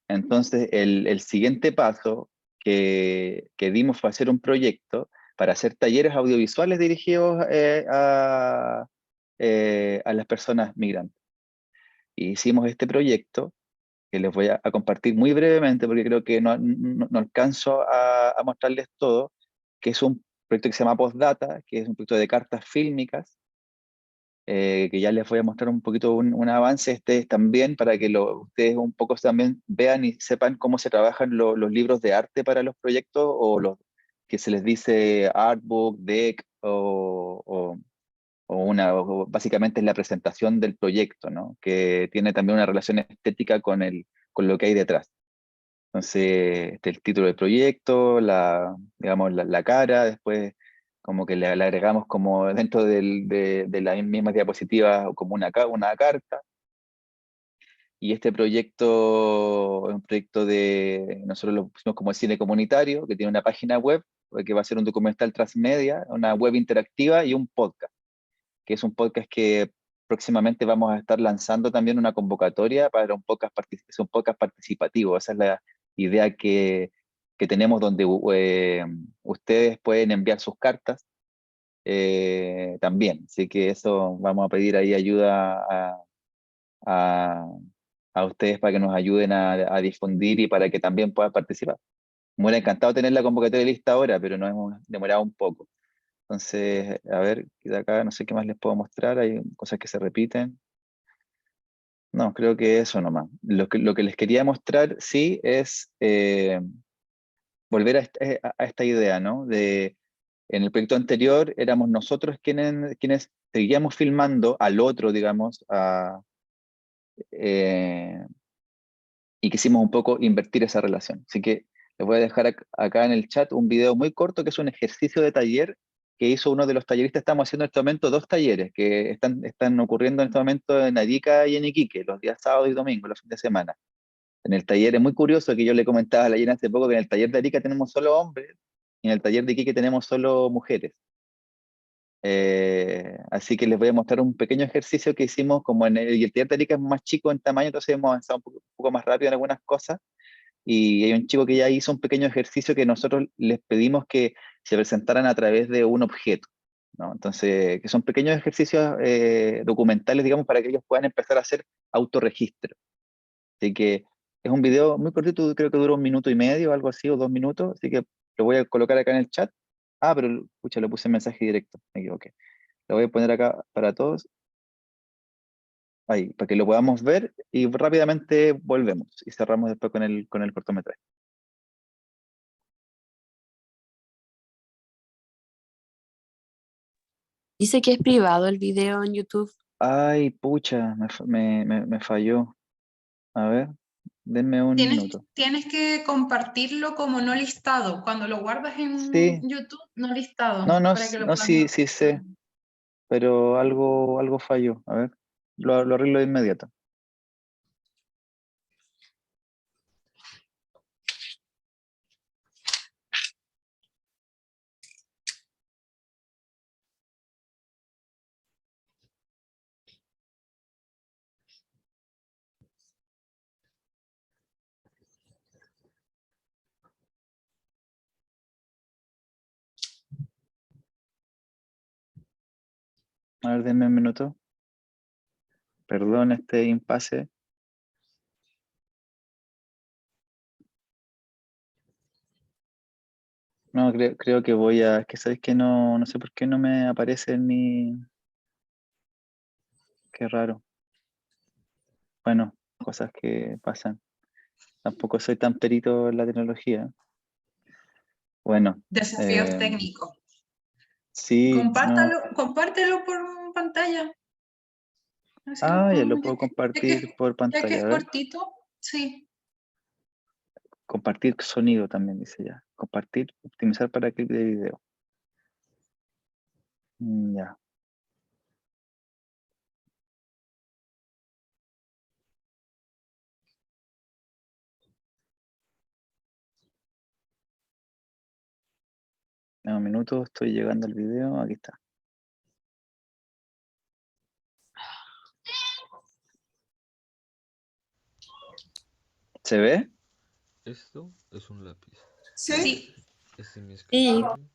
Entonces, el siguiente paso que dimos fue hacer un proyecto para hacer talleres audiovisuales dirigidos a las personas migrantes. Y hicimos este proyecto que les voy a compartir muy brevemente porque creo que no alcanzo a mostrarles todo, que es un proyecto que se llama Postdata, que es un proyecto de cartas fílmicas, que ya les voy a mostrar un poquito un avance también para que ustedes un poco también vean y sepan cómo se trabajan los libros de arte para los proyectos o los que se les dice artbook, deck básicamente es la presentación del proyecto, ¿no? Que tiene también una relación estética con lo que hay detrás. Entonces, el título del proyecto, digamos, la cara, después como que le agregamos como dentro de la misma diapositiva como una carta. Y este proyecto es un proyecto nosotros lo pusimos como cine comunitario, que tiene una página web, que va a ser un documental transmedia, una web interactiva y un podcast, que es un podcast que próximamente vamos a estar lanzando también una convocatoria para es un podcast participativo. Esa es idea que tenemos donde ustedes pueden enviar sus cartas también. Así que eso vamos a pedir ahí ayuda a, a ustedes para que nos ayuden a difundir y para que también puedan participar. Me hubiera encantado tener la convocatoria lista ahora, pero nos hemos demorado un poco. Entonces, a ver, de acá no sé qué más les puedo mostrar, hay cosas que se repiten. No, creo que eso nomás. Lo que les quería mostrar, sí, es volver a esta idea, ¿no? En el proyecto anterior éramos nosotros quienes seguíamos filmando al otro, digamos, eh, y quisimos un poco invertir esa relación. Así que les voy a dejar acá en el chat un video muy corto que es un ejercicio de taller que hizo uno de los talleristas. Estamos haciendo en este momento dos talleres que están ocurriendo en este momento en Arica y en Iquique, los días sábados y domingos, los fines de semana. En el taller es muy curioso que yo le comentaba a la Llena hace poco que en el taller de Arica tenemos solo hombres y en el taller de Iquique tenemos solo mujeres. Así que les voy a mostrar un pequeño ejercicio que hicimos, como y el taller de Arica es más chico en tamaño, entonces hemos avanzado un poco más rápido en algunas cosas, y hay un chico que ya hizo un pequeño ejercicio que nosotros les pedimos que se presentaran a través de un objeto, ¿no? Entonces, que son pequeños ejercicios documentales, digamos, para que ellos puedan empezar a hacer autorregistro. Así que es un video muy cortito, creo que dura 1 minuto y medio, algo así, o 2 minutos, así que lo voy a colocar acá en el chat. Ah, pero, escucha, lo puse en mensaje directo, me equivoqué. Lo voy a poner acá para todos, ahí, para que lo podamos ver y rápidamente volvemos y cerramos después con el cortometraje. Dice que es privado el video en YouTube. Ay, pucha, me falló. A ver, denme un minuto. Tienes que compartirlo como no listado. Cuando lo guardas en Sí, YouTube, no listado, no, no, para que lo no, puedas sí, sí sé, pero algo falló. A ver, lo arreglo de inmediato. A ver, denme un minuto. Perdón este impasse. No, creo que voy a... Es que sabéis que no sé por qué no me aparece en mi... Qué raro. Bueno, cosas que pasan. Tampoco soy tan perito en la tecnología. Bueno, Desafíos técnicos. sí, no. Compártelo por pantalla. Así lo Ah, ya lo podemos, puedo compartir por ya que pantalla. es A ver, cortito, sí. compartir sonido también dice ya. Compartir, optimizar para clip de video. Ya. En un minuto estoy llegando al video. Aquí está. ¿Se ve? Esto es un lápiz. ¿Sí? Sí. Este es mi Sí. escritorio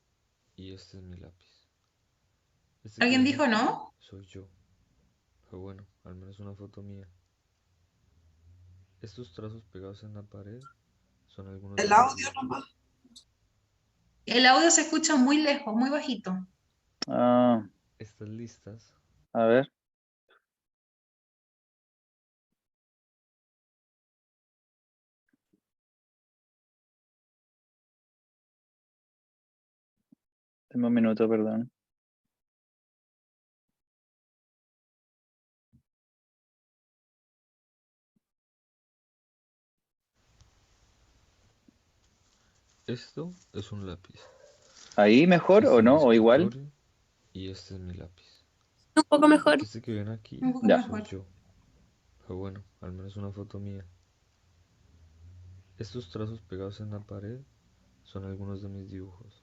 y este es mi lápiz. Este que ¿Alguien ven dijo aquí no? soy yo. Pero bueno, al menos una foto mía. Estos trazos pegados en la pared son algunos de El mis audio dibujos. nomás. El audio se escucha muy lejos, muy bajito. Ah, Estas listas a ver. Dame un minuto, perdón. Esto es un lápiz. ¿Ahí mejor Este o es mi no? ¿O igual? escritorio y este es mi lápiz. Un poco mejor. Este que ven aquí Un poco Ya. soy mejor. yo. Pero bueno, al menos una foto mía. Estos trazos pegados en la pared son algunos de mis dibujos.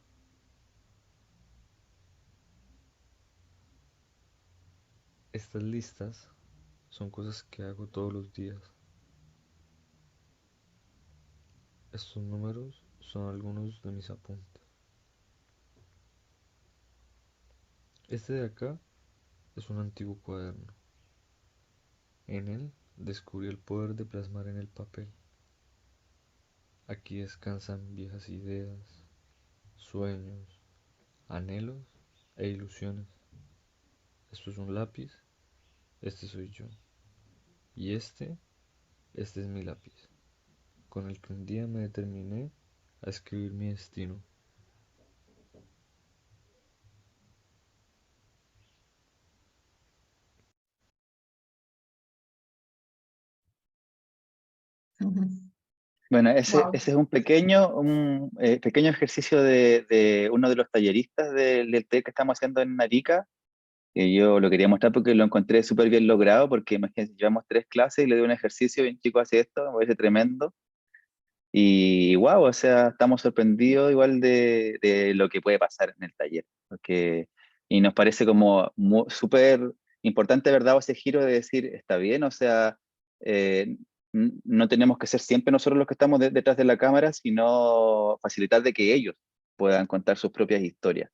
Estas listas son cosas que hago todos los días. Estos números son algunos de mis apuntes. Este de acá es un antiguo cuaderno. En él descubrí el poder de plasmar en el papel. Aquí descansan viejas ideas, sueños, anhelos e ilusiones. Esto es un lápiz, este soy yo. Y este es mi lápiz, con el que un día me determiné a escribir mi destino. Bueno, ese Wow. es un pequeño ejercicio de uno de los talleristas del TED que estamos haciendo en Arica, que yo lo quería mostrar porque lo encontré súper bien logrado, porque imagínense, llevamos 3 clases y le doy un ejercicio y un chico hace esto, me parece tremendo. Y wow, o sea, estamos sorprendidos igual de lo que puede pasar en el taller, porque, y nos parece como súper importante, ¿verdad? Ese giro de decir, está bien, o sea, eh, no tenemos que ser siempre nosotros los que estamos detrás de la cámara, sino facilitar de que ellos puedan contar sus propias historias.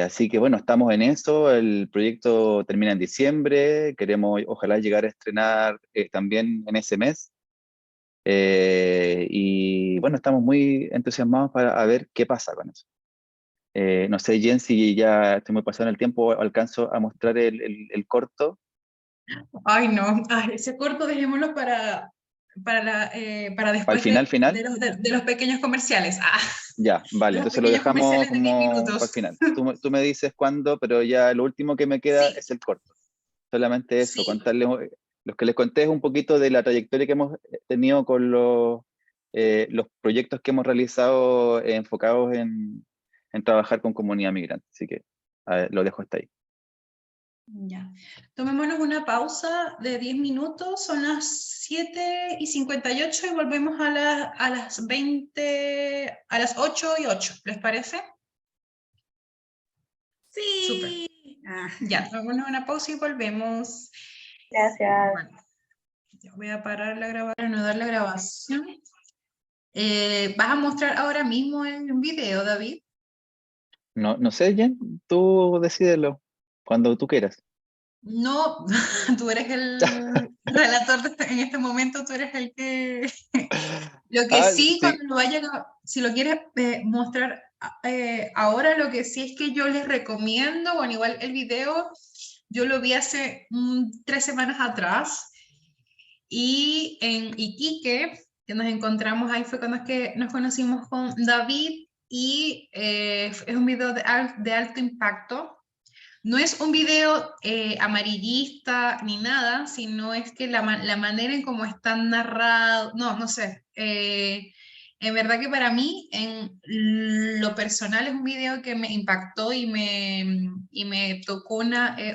Así que bueno, estamos en eso, el proyecto termina en diciembre, queremos ojalá llegar a estrenar también en ese mes. Y bueno, estamos muy entusiasmados para a ver qué pasa con eso. No sé, Jen, si ya estoy muy pasado en el tiempo, alcanzo a mostrar el corto. Ay, no. Ay, ese corto dejémoslo para Al después final, final, de los pequeños comerciales. Ah, ya, vale, de los entonces lo pequeños dejamos comerciales de 10 como para minutos. el final. Tú me dices cuándo, pero ya lo último que me queda Sí, es el corto. Solamente eso, sí. contarles, los que les conté es un poquito de la trayectoria que hemos tenido con los proyectos que hemos realizado enfocados en trabajar con comunidad migrante. Así que a ver, lo dejo hasta ahí. Ya. Tomémonos una pausa de 10 minutos, son las 7:58 y volvemos a las 20, a las 8:08, ¿les parece? Súper. Sí. Ah, Ya, tomémonos una pausa y volvemos. Gracias. Bueno, ya voy a parar la grabación, reanudar la grabación. ¿Vas a mostrar ahora mismo el video, David? No, no sé, Jen, tú decídelo cuando tú quieras. No, tú eres el relator en este momento, tú eres el que... Lo que Ah, sí, sí. cuando lo vayan si lo quieres mostrar ahora, lo que sí es que yo les recomiendo, bueno, igual el video, yo lo vi hace 3 semanas atrás, y en Iquique, que nos encontramos ahí, fue cuando es que nos conocimos con David, y es un video de alto impacto. No es un video amarillista ni nada, sino es que la manera en cómo están narrados, no sé, en verdad que para mí, en lo personal, es un video que me impactó y me tocó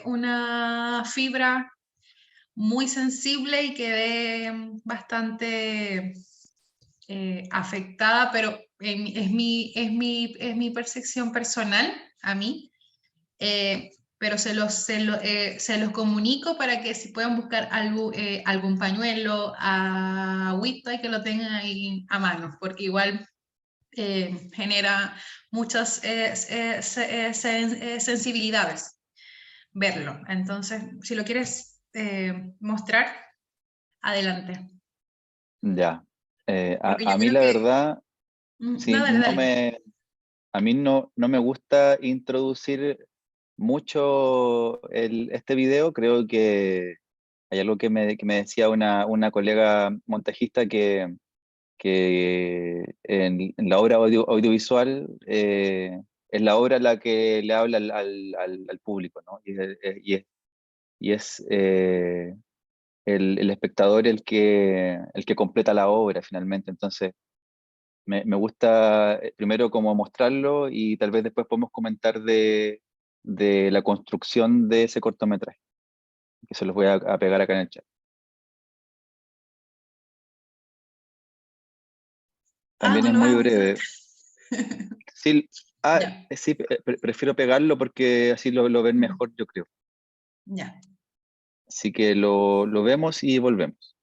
una fibra muy sensible y quedé bastante afectada, pero es mi percepción personal a mí. Pero se los comunico para que si puedan buscar algún pañuelo, agüita y que lo tengan ahí a mano, porque igual genera muchas sensibilidades verlo. Entonces, si lo quieres mostrar, adelante. Ya. Porque yo A mí creo la que... verdad, No, sí, dale, dale. a mí no me gusta introducir mucho este video. Creo que hay algo que me decía una colega montajista que en la obra audiovisual es la obra la que le habla al público, ¿no? Y es el espectador el que completa la obra finalmente. Entonces, me gusta primero como mostrarlo y tal vez después podemos comentar de la construcción de ese cortometraje, que se los voy a pegar acá en el chat. También No es lo vas muy a mostrar. breve. Sí, Ya, sí, prefiero pegarlo porque así lo ven mejor, yo creo. ya. Así que lo vemos y volvemos.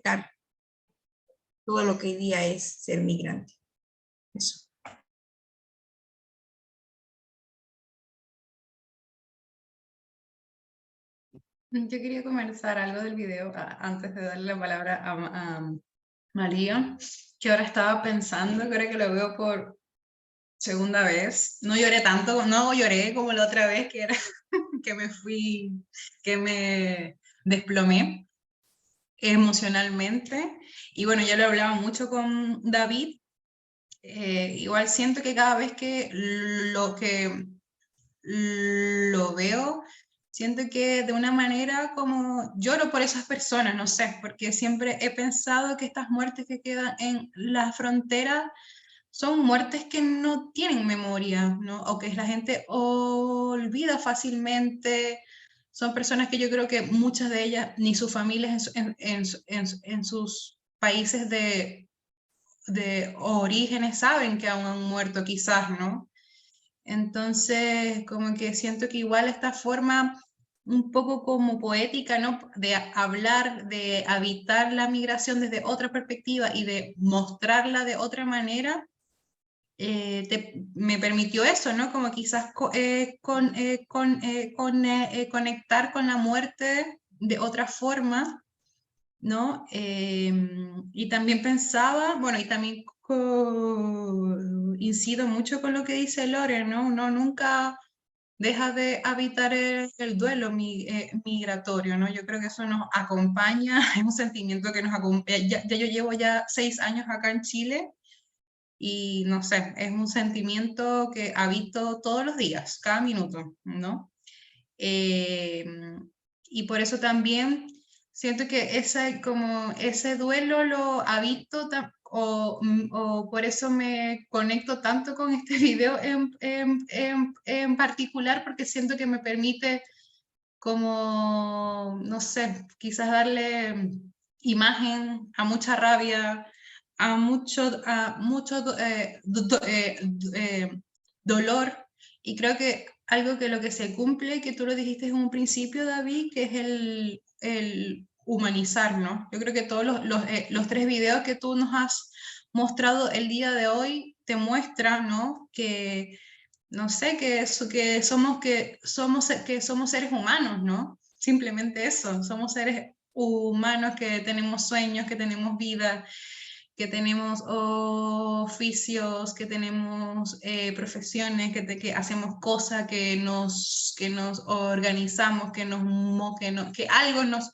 aceptar todo lo que hoy día es ser migrante. Eso. Yo quería comenzar algo del video antes de darle la palabra a María, que ahora estaba pensando, creo que lo veo por segunda vez. No lloré tanto, no lloré como la otra vez, que era que me fui, que me desplomé emocionalmente. Y bueno, yo lo hablaba mucho con David. Igual siento que cada vez que lo veo, siento que de una manera como lloro por esas personas, no sé, porque siempre he pensado que estas muertes que quedan en la frontera son muertes que no tienen memoria, ¿no? O que la gente olvida fácilmente. Son personas que yo creo que muchas de ellas, ni sus familias en sus países de orígenes saben que aún han muerto quizás, ¿no? Entonces, como que siento que igual esta forma un poco como poética, ¿no? De hablar, de habitar la migración desde otra perspectiva y de mostrarla de otra manera, me permitió eso, ¿no? Como quizás conectar con la muerte de otra forma, ¿no? Y también pensaba, bueno, y también incido mucho con lo que dice Lore, ¿no? Uno nunca deja de habitar el duelo migratorio, ¿no? Yo creo que eso nos acompaña, es un sentimiento que nos acompaña. Ya yo llevo ya 6 años acá en Chile y no sé, es un sentimiento que habito todos los días, cada minuto, ¿no? Eh, y por eso también siento que como ese duelo lo habito o por eso me conecto tanto con este video en particular, porque siento que me permite como, no sé, quizás darle imagen a mucha rabia, a mucho dolor, y creo que algo que lo que se cumple, que tú lo dijiste en un principio, David, que es el humanizar, ¿no? Yo creo que todos los 3 videos que tú nos has mostrado el día de hoy te muestran, ¿no? Que no sé, que somos seres humanos, ¿no? Simplemente eso, somos seres humanos que tenemos sueños, que tenemos vida, que tenemos oficios, que tenemos profesiones, que hacemos cosas, que nos organizamos, que algo nos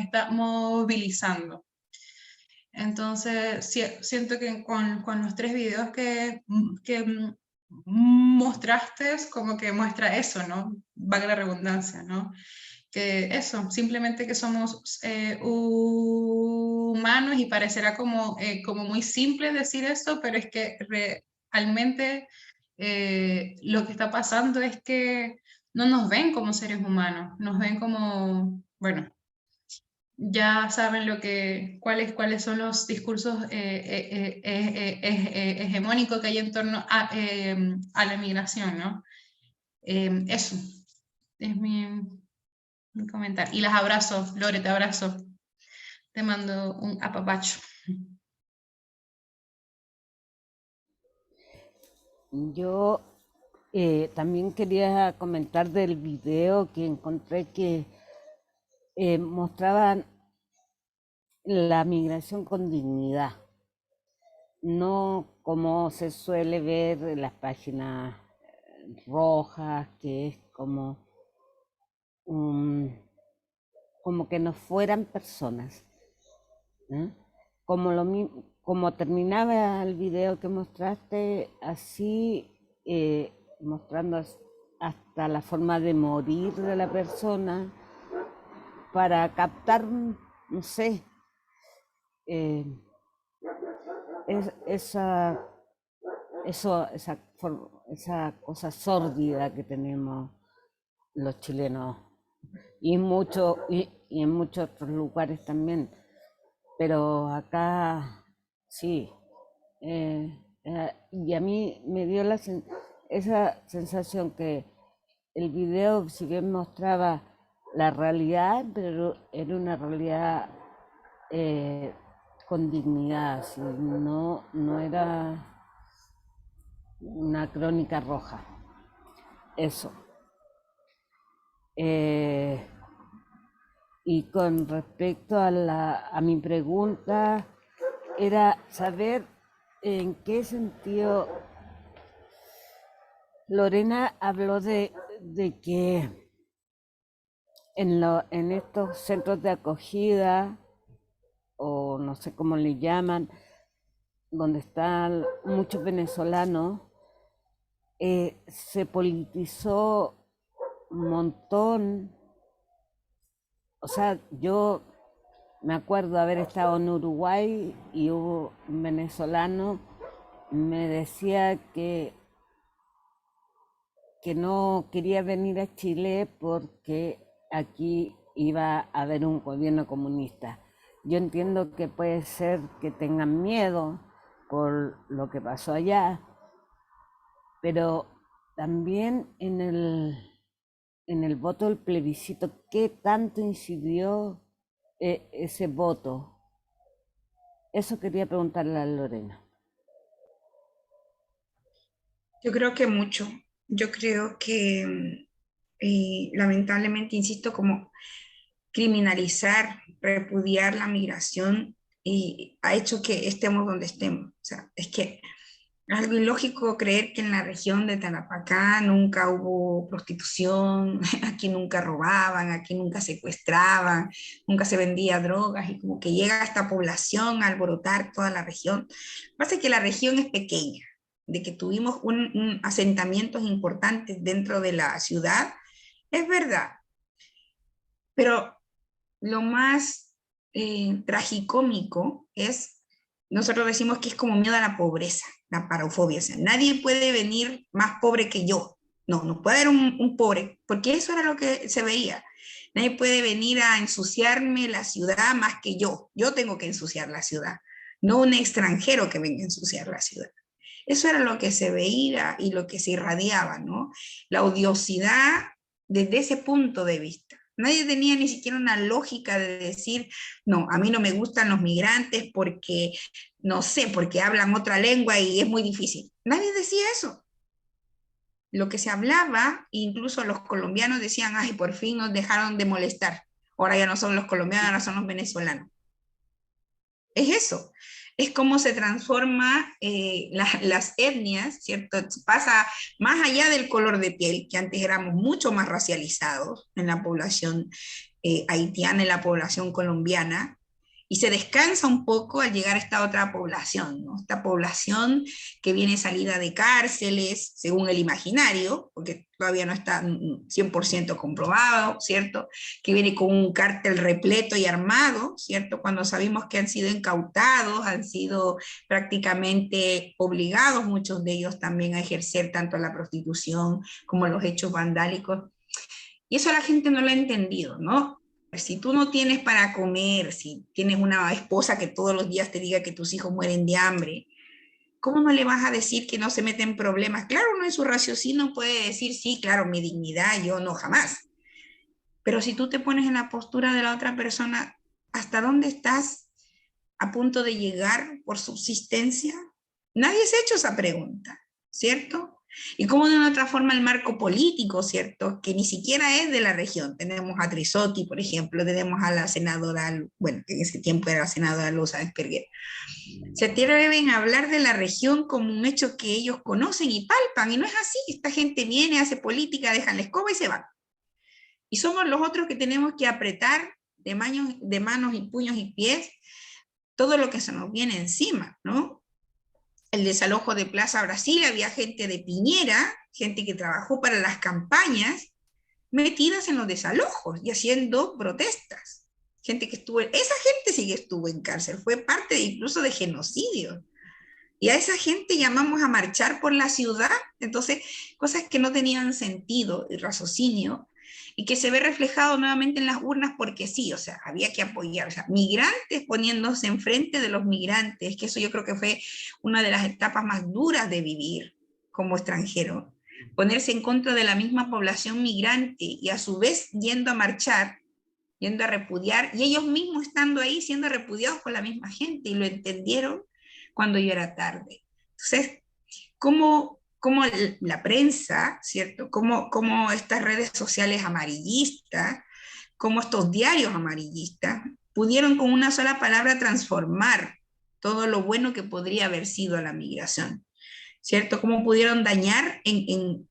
está movilizando. Entonces, siento que con los 3 videos que mostraste, como que muestra eso, ¿no? Valga la redundancia, ¿no? Que eso, simplemente que somos humanos, y parecerá como muy simple decir eso, pero es que realmente lo que está pasando es que no nos ven como seres humanos, nos ven como, bueno, ya saben cuáles son los discursos hegemónicos que hay en torno a la migración, ¿no? Eso es mi comentario. Y las abrazo, Lore, te abrazo. Te mando un apapacho. Yo también quería comentar del video que encontré que mostraban la migración con dignidad, no como se suele ver en las páginas rojas, que es como que no fueran personas, ¿eh? Como terminaba el video que mostraste, así mostrando hasta la forma de morir de la persona, para captar, no sé, eh, esa cosa sórdida que tenemos los chilenos y en muchos otros lugares también, pero acá sí. Y a mí me dio esa sensación que el video, si bien mostraba la realidad, pero era una realidad con dignidad, ¿sí? No, no era una crónica roja. Eso. Y con respecto a mi pregunta, era saber en qué sentido Lorena habló de que en estos centros de acogida, o no sé cómo le llaman, donde están muchos venezolanos, se politizó un montón. O sea, yo me acuerdo haber estado en Uruguay y hubo un venezolano me decía que no quería venir a Chile porque aquí iba a haber un gobierno comunista. Yo entiendo que puede ser que tengan miedo por lo que pasó allá, pero también en el voto del plebiscito, ¿qué tanto incidió ese voto? Eso quería preguntarle a Lorena. Yo creo que mucho. Yo creo que lamentablemente, insisto, como criminalizar, repudiar la migración y ha hecho que estemos donde estemos. O sea, es que es algo ilógico creer que en la región de Tarapacá nunca hubo prostitución, aquí nunca robaban, aquí nunca secuestraban, nunca se vendía drogas y como que llega esta población a alborotar toda la región. Lo que pasa es que la región es pequeña, de que tuvimos asentamientos importantes dentro de la ciudad, es verdad, pero lo más tragicómico es, nosotros decimos que es como miedo a la pobreza, la parafobia. O sea, nadie puede venir más pobre que yo. No, no puede haber un pobre, porque eso era lo que se veía. Nadie puede venir a ensuciarme la ciudad más que yo. Yo tengo que ensuciar la ciudad, no un extranjero que venga a ensuciar la ciudad. Eso era lo que se veía y lo que se irradiaba, ¿no? La odiosidad desde ese punto de vista. Nadie tenía ni siquiera una lógica de decir, no, a mí no me gustan los migrantes porque, no sé, porque hablan otra lengua y es muy difícil. Nadie decía eso. Lo que se hablaba, incluso los colombianos decían, ay, por fin nos dejaron de molestar. Ahora ya no son los colombianos, ahora son los venezolanos. Es eso. Es cómo se transforma las etnias, ¿cierto? Pasa más allá del color de piel, que antes éramos mucho más racializados en la población haitiana, en la población colombiana, y se descansa un poco al llegar a esta otra población, ¿no? Esta población que viene salida de cárceles, según el imaginario, porque todavía no está 100% comprobado, ¿cierto? Que viene con un cártel repleto y armado, ¿cierto? Cuando sabemos que han sido incautados, han sido prácticamente obligados, muchos de ellos también a ejercer tanto la prostitución como los hechos vandálicos. Y eso la gente no lo ha entendido, ¿no? Si tú no tienes para comer, si tienes una esposa que todos los días te diga que tus hijos mueren de hambre, ¿cómo no le vas a decir que no se mete en problemas? Claro, uno en su raciocinio puede decir, sí, claro, mi dignidad, yo no, jamás. Pero si tú te pones en la postura de la otra persona, ¿hasta dónde estás a punto de llegar por subsistencia? Nadie se ha hecho esa pregunta, ¿cierto? Y como de una otra forma el marco político, ¿cierto? Que ni siquiera es de la región. Tenemos a Trisotti, por ejemplo, tenemos a la senadora, bueno, que en ese tiempo era la senadora Luz Asperger. Se atreven a hablar de la región como un hecho que ellos conocen y palpan, y no es así. Esta gente viene, hace política, dejan la escoba y se van. Y somos los otros que tenemos que apretar de manos y puños y pies todo lo que se nos viene encima, ¿no? El desalojo de Plaza Brasil, había gente de Piñera, gente que trabajó para las campañas, metidas en los desalojos y haciendo protestas. Gente que estuvo, esa gente sí que estuvo en cárcel, fue parte incluso de genocidio. Y a esa gente llamamos a marchar por la ciudad, entonces cosas que no tenían sentido y raciocinio, y que se ve reflejado nuevamente en las urnas porque sí, o sea, había que apoyar, o sea, migrantes poniéndose enfrente de los migrantes, que eso yo creo que fue una de las etapas más duras de vivir como extranjero, ponerse en contra de la misma población migrante y a su vez yendo a marchar, yendo a repudiar, y ellos mismos estando ahí siendo repudiados por la misma gente, y lo entendieron cuando ya era tarde. Entonces, cómo la prensa, ¿cierto? Cómo estas redes sociales amarillistas, cómo estos diarios amarillistas pudieron con una sola palabra transformar todo lo bueno que podría haber sido la migración, ¿cierto? Cómo pudieron dañar en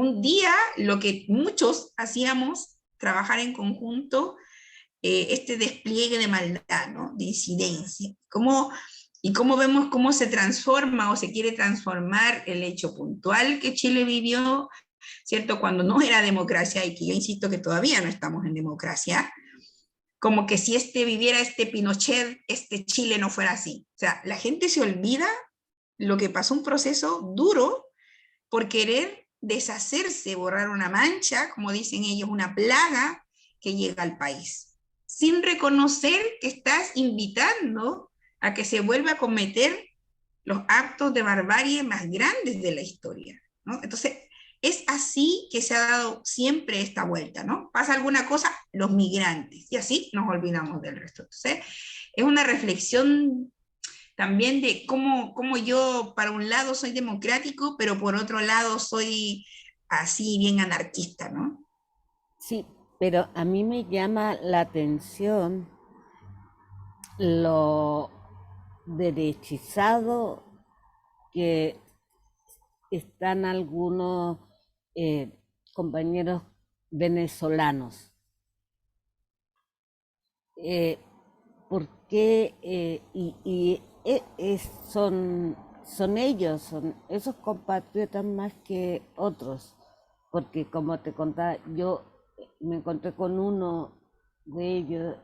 un día lo que muchos hacíamos, trabajar en conjunto, este despliegue de maldad, ¿no? De incidencia. Y cómo vemos cómo se transforma o se quiere transformar el hecho puntual que Chile vivió, ¿cierto? Cuando no era democracia, y que yo insisto que todavía no estamos en democracia, como que si viviera este Pinochet, este Chile no fuera así. O sea, la gente se olvida lo que pasó, un proceso duro por querer deshacerse, borrar una mancha, como dicen ellos, una plaga que llega al país, sin reconocer que estás invitando a que se vuelva a cometer los actos de barbarie más grandes de la historia, ¿no? Entonces, es así que se ha dado siempre esta vuelta, ¿no? Pasa alguna cosa, los migrantes, y así nos olvidamos del resto. Entonces, es una reflexión también de cómo yo, para un lado, soy democrático, pero por otro lado soy así bien anarquista, ¿no? Sí, pero a mí me llama la atención lo derechizado que están algunos compañeros venezolanos. ¿Por qué? Son ellos, son esos compatriotas más que otros, porque como te contaba, yo me encontré con uno de ellos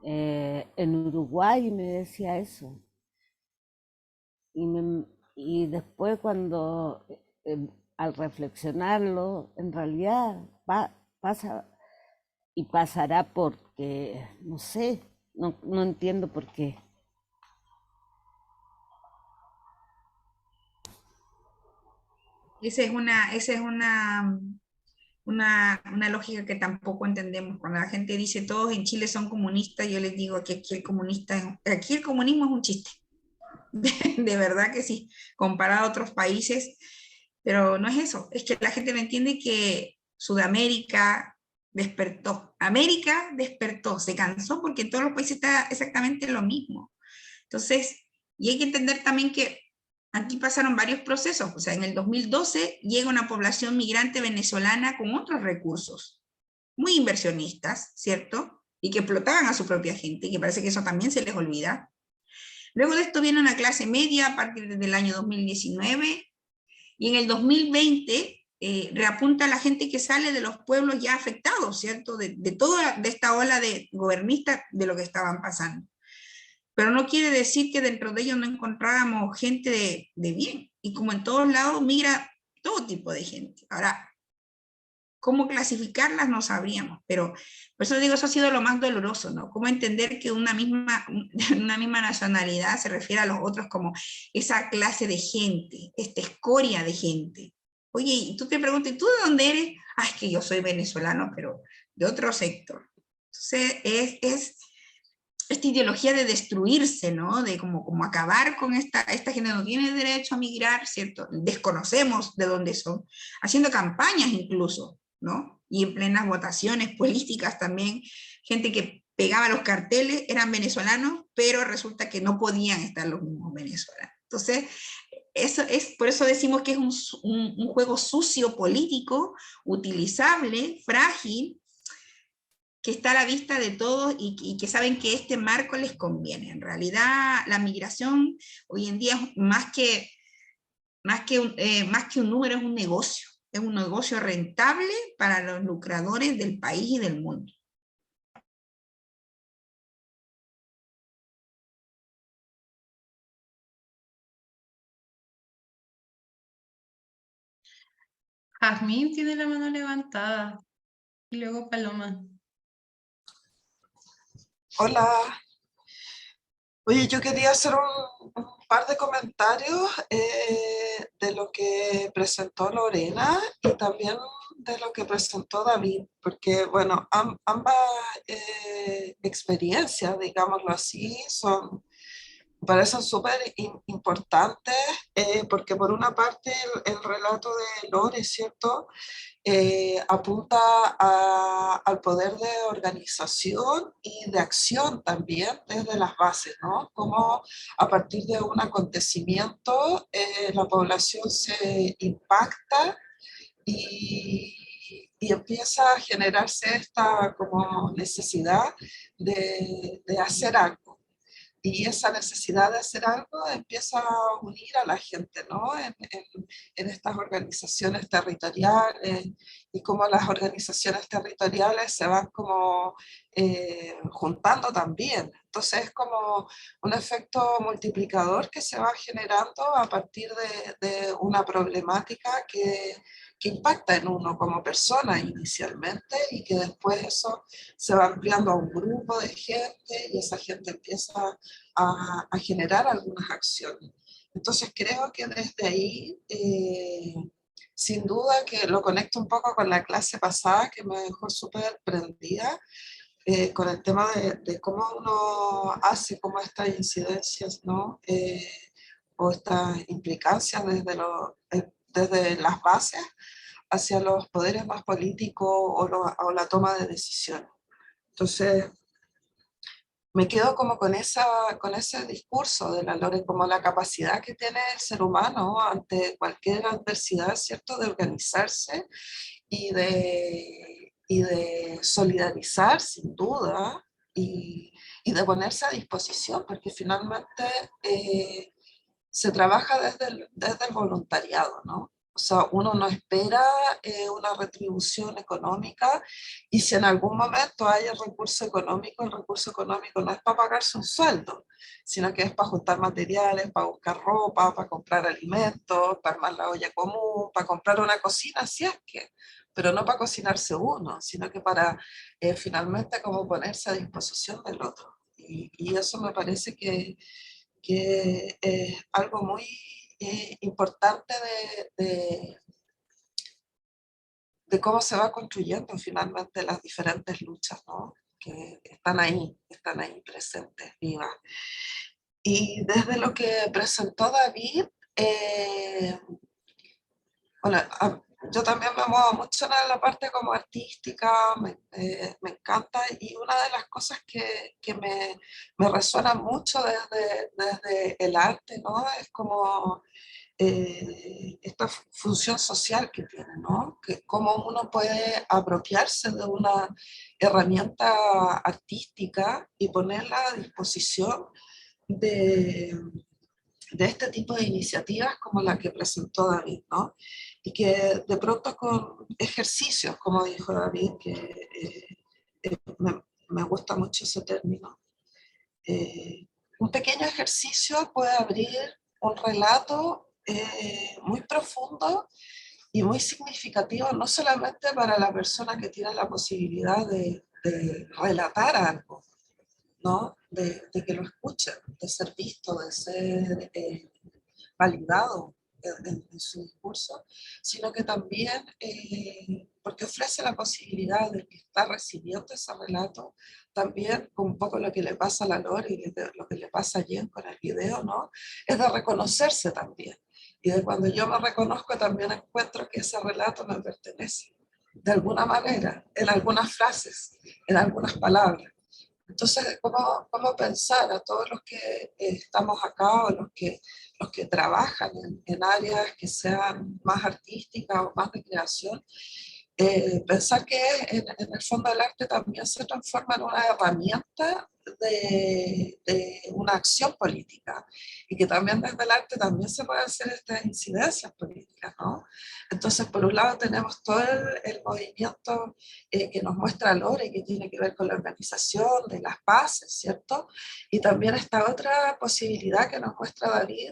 en Uruguay y me decía eso. Y después cuando, al reflexionarlo, en realidad pasa y pasará porque, no sé, no entiendo por qué. Esa es una lógica que tampoco entendemos. Cuando la gente dice todos en Chile son comunistas, yo les digo que aquí el comunismo es un chiste. De verdad que sí, comparado a otros países, pero no es eso, es que la gente no entiende que Sudamérica despertó, América despertó, se cansó porque en todos los países está exactamente lo mismo. Entonces, y hay que entender también que aquí pasaron varios procesos, o sea, en el 2012 llega una población migrante venezolana con otros recursos, muy inversionistas, ¿cierto? Y que explotaban a su propia gente, que parece que eso también se les olvida. Luego de esto viene una clase media a partir del año 2019, y en el 2020 reapunta la gente que sale de los pueblos ya afectados, ¿cierto? De toda esta ola de gobernistas de lo que estaban pasando. Pero no quiere decir que dentro de ellos no encontráramos gente de bien. Y como en todos lados, migra todo tipo de gente. Ahora, cómo clasificarlas no sabríamos, pero por eso digo, eso ha sido lo más doloroso, ¿no? Cómo entender que una misma nacionalidad se refiere a los otros como esa clase de gente, esta escoria de gente. Oye, y tú te preguntas, ¿y tú de dónde eres? Ah, es que yo soy venezolano, pero de otro sector. Entonces, es esta ideología de destruirse, ¿no? De como acabar con esta gente no tiene derecho a migrar, ¿cierto? Desconocemos de dónde son, haciendo campañas incluso, ¿no? Y en plenas votaciones políticas también, gente que pegaba los carteles, eran venezolanos, pero resulta que no podían estar los mismos venezolanos. Entonces, por eso decimos que es un juego sucio político, utilizable, frágil, que está a la vista de todos y que saben que este marco les conviene. En realidad, la migración hoy en día es más que un número, es un negocio rentable para los lucradores del país y del mundo. Jazmín tiene la mano levantada. Y luego Paloma. Hola. Oye, yo quería hacer un par de comentarios de lo que presentó Lorena y también interesante lo que presentó David, porque, bueno, ambas experiencias, digámoslo así, me parecen súper importantes, porque por una parte el relato de Lore, ¿cierto? Apunta al poder de organización y de acción también desde las bases, ¿no? Como a partir de un acontecimiento la población se impacta y empieza a generarse esta como necesidad de hacer algo. Y esa necesidad de hacer algo empieza a unir a la gente, ¿no? En estas organizaciones territoriales y cómo las organizaciones territoriales se van como juntando también. Entonces es como un efecto multiplicador que se va generando a partir de una problemática que impacta en uno como persona inicialmente y que después eso se va ampliando a un grupo de gente y esa gente empieza a generar algunas acciones. Entonces creo que desde ahí, sin duda que lo conecto un poco con la clase pasada que me dejó súper prendida, con el tema de cómo uno hace como estas incidencias, ¿no? O estas implicancias desde las bases hacia los poderes más políticos o la toma de decisiones. Entonces, me quedo como con ese discurso de la Lore, como la capacidad que tiene el ser humano ante cualquier adversidad, ¿cierto? De organizarse y de solidarizar, sin duda, y de ponerse a disposición, porque finalmente se trabaja desde el voluntariado, ¿no? O sea, uno no espera una retribución económica y si en algún momento hay el recurso económico no es para pagarse un sueldo, sino que es para juntar materiales, para buscar ropa, para comprar alimentos, para armar la olla común, para comprar una cocina, si es que, pero no para cocinarse uno, sino que para finalmente como ponerse a disposición del otro. Y eso me parece que es algo muy importante de cómo se va construyendo finalmente las diferentes luchas, ¿no? Que están ahí presentes, vivas. Y desde lo que presentó David, bueno, yo también me muevo mucho en la parte como artística, me encanta, y una de las cosas que me resuena mucho desde el arte, ¿no? Es como esta función social que tiene, ¿no? Que cómo uno puede apropiarse de una herramienta artística y ponerla a disposición de este tipo de iniciativas como la que presentó David, ¿no? Y que de pronto con ejercicios, como dijo David, que me gusta mucho ese término, un pequeño ejercicio puede abrir un relato muy profundo y muy significativo, no solamente para la persona que tiene la posibilidad de relatar algo, ¿no? De que lo escuchen, de ser visto, de ser validado en su discurso, sino que también porque ofrece la posibilidad de que está recibiendo ese relato, también con un poco lo que le pasa a la Lore y lo que le pasa a Jen con el video, ¿no? Es de reconocerse también. Y de cuando yo me reconozco también encuentro que ese relato me pertenece, de alguna manera, en algunas frases, en algunas palabras. Entonces, ¿cómo pensar a todos los que estamos acá o los que trabajan en áreas que sean más artísticas o más de creación? Pensar que en el fondo el arte también se transforma en una herramienta de una acción política y que también desde el arte también se pueden hacer estas incidencias políticas, ¿no? Entonces, por un lado tenemos todo el movimiento que nos muestra Lore, que tiene que ver con la organización de las bases, ¿cierto? Y también esta otra posibilidad que nos muestra David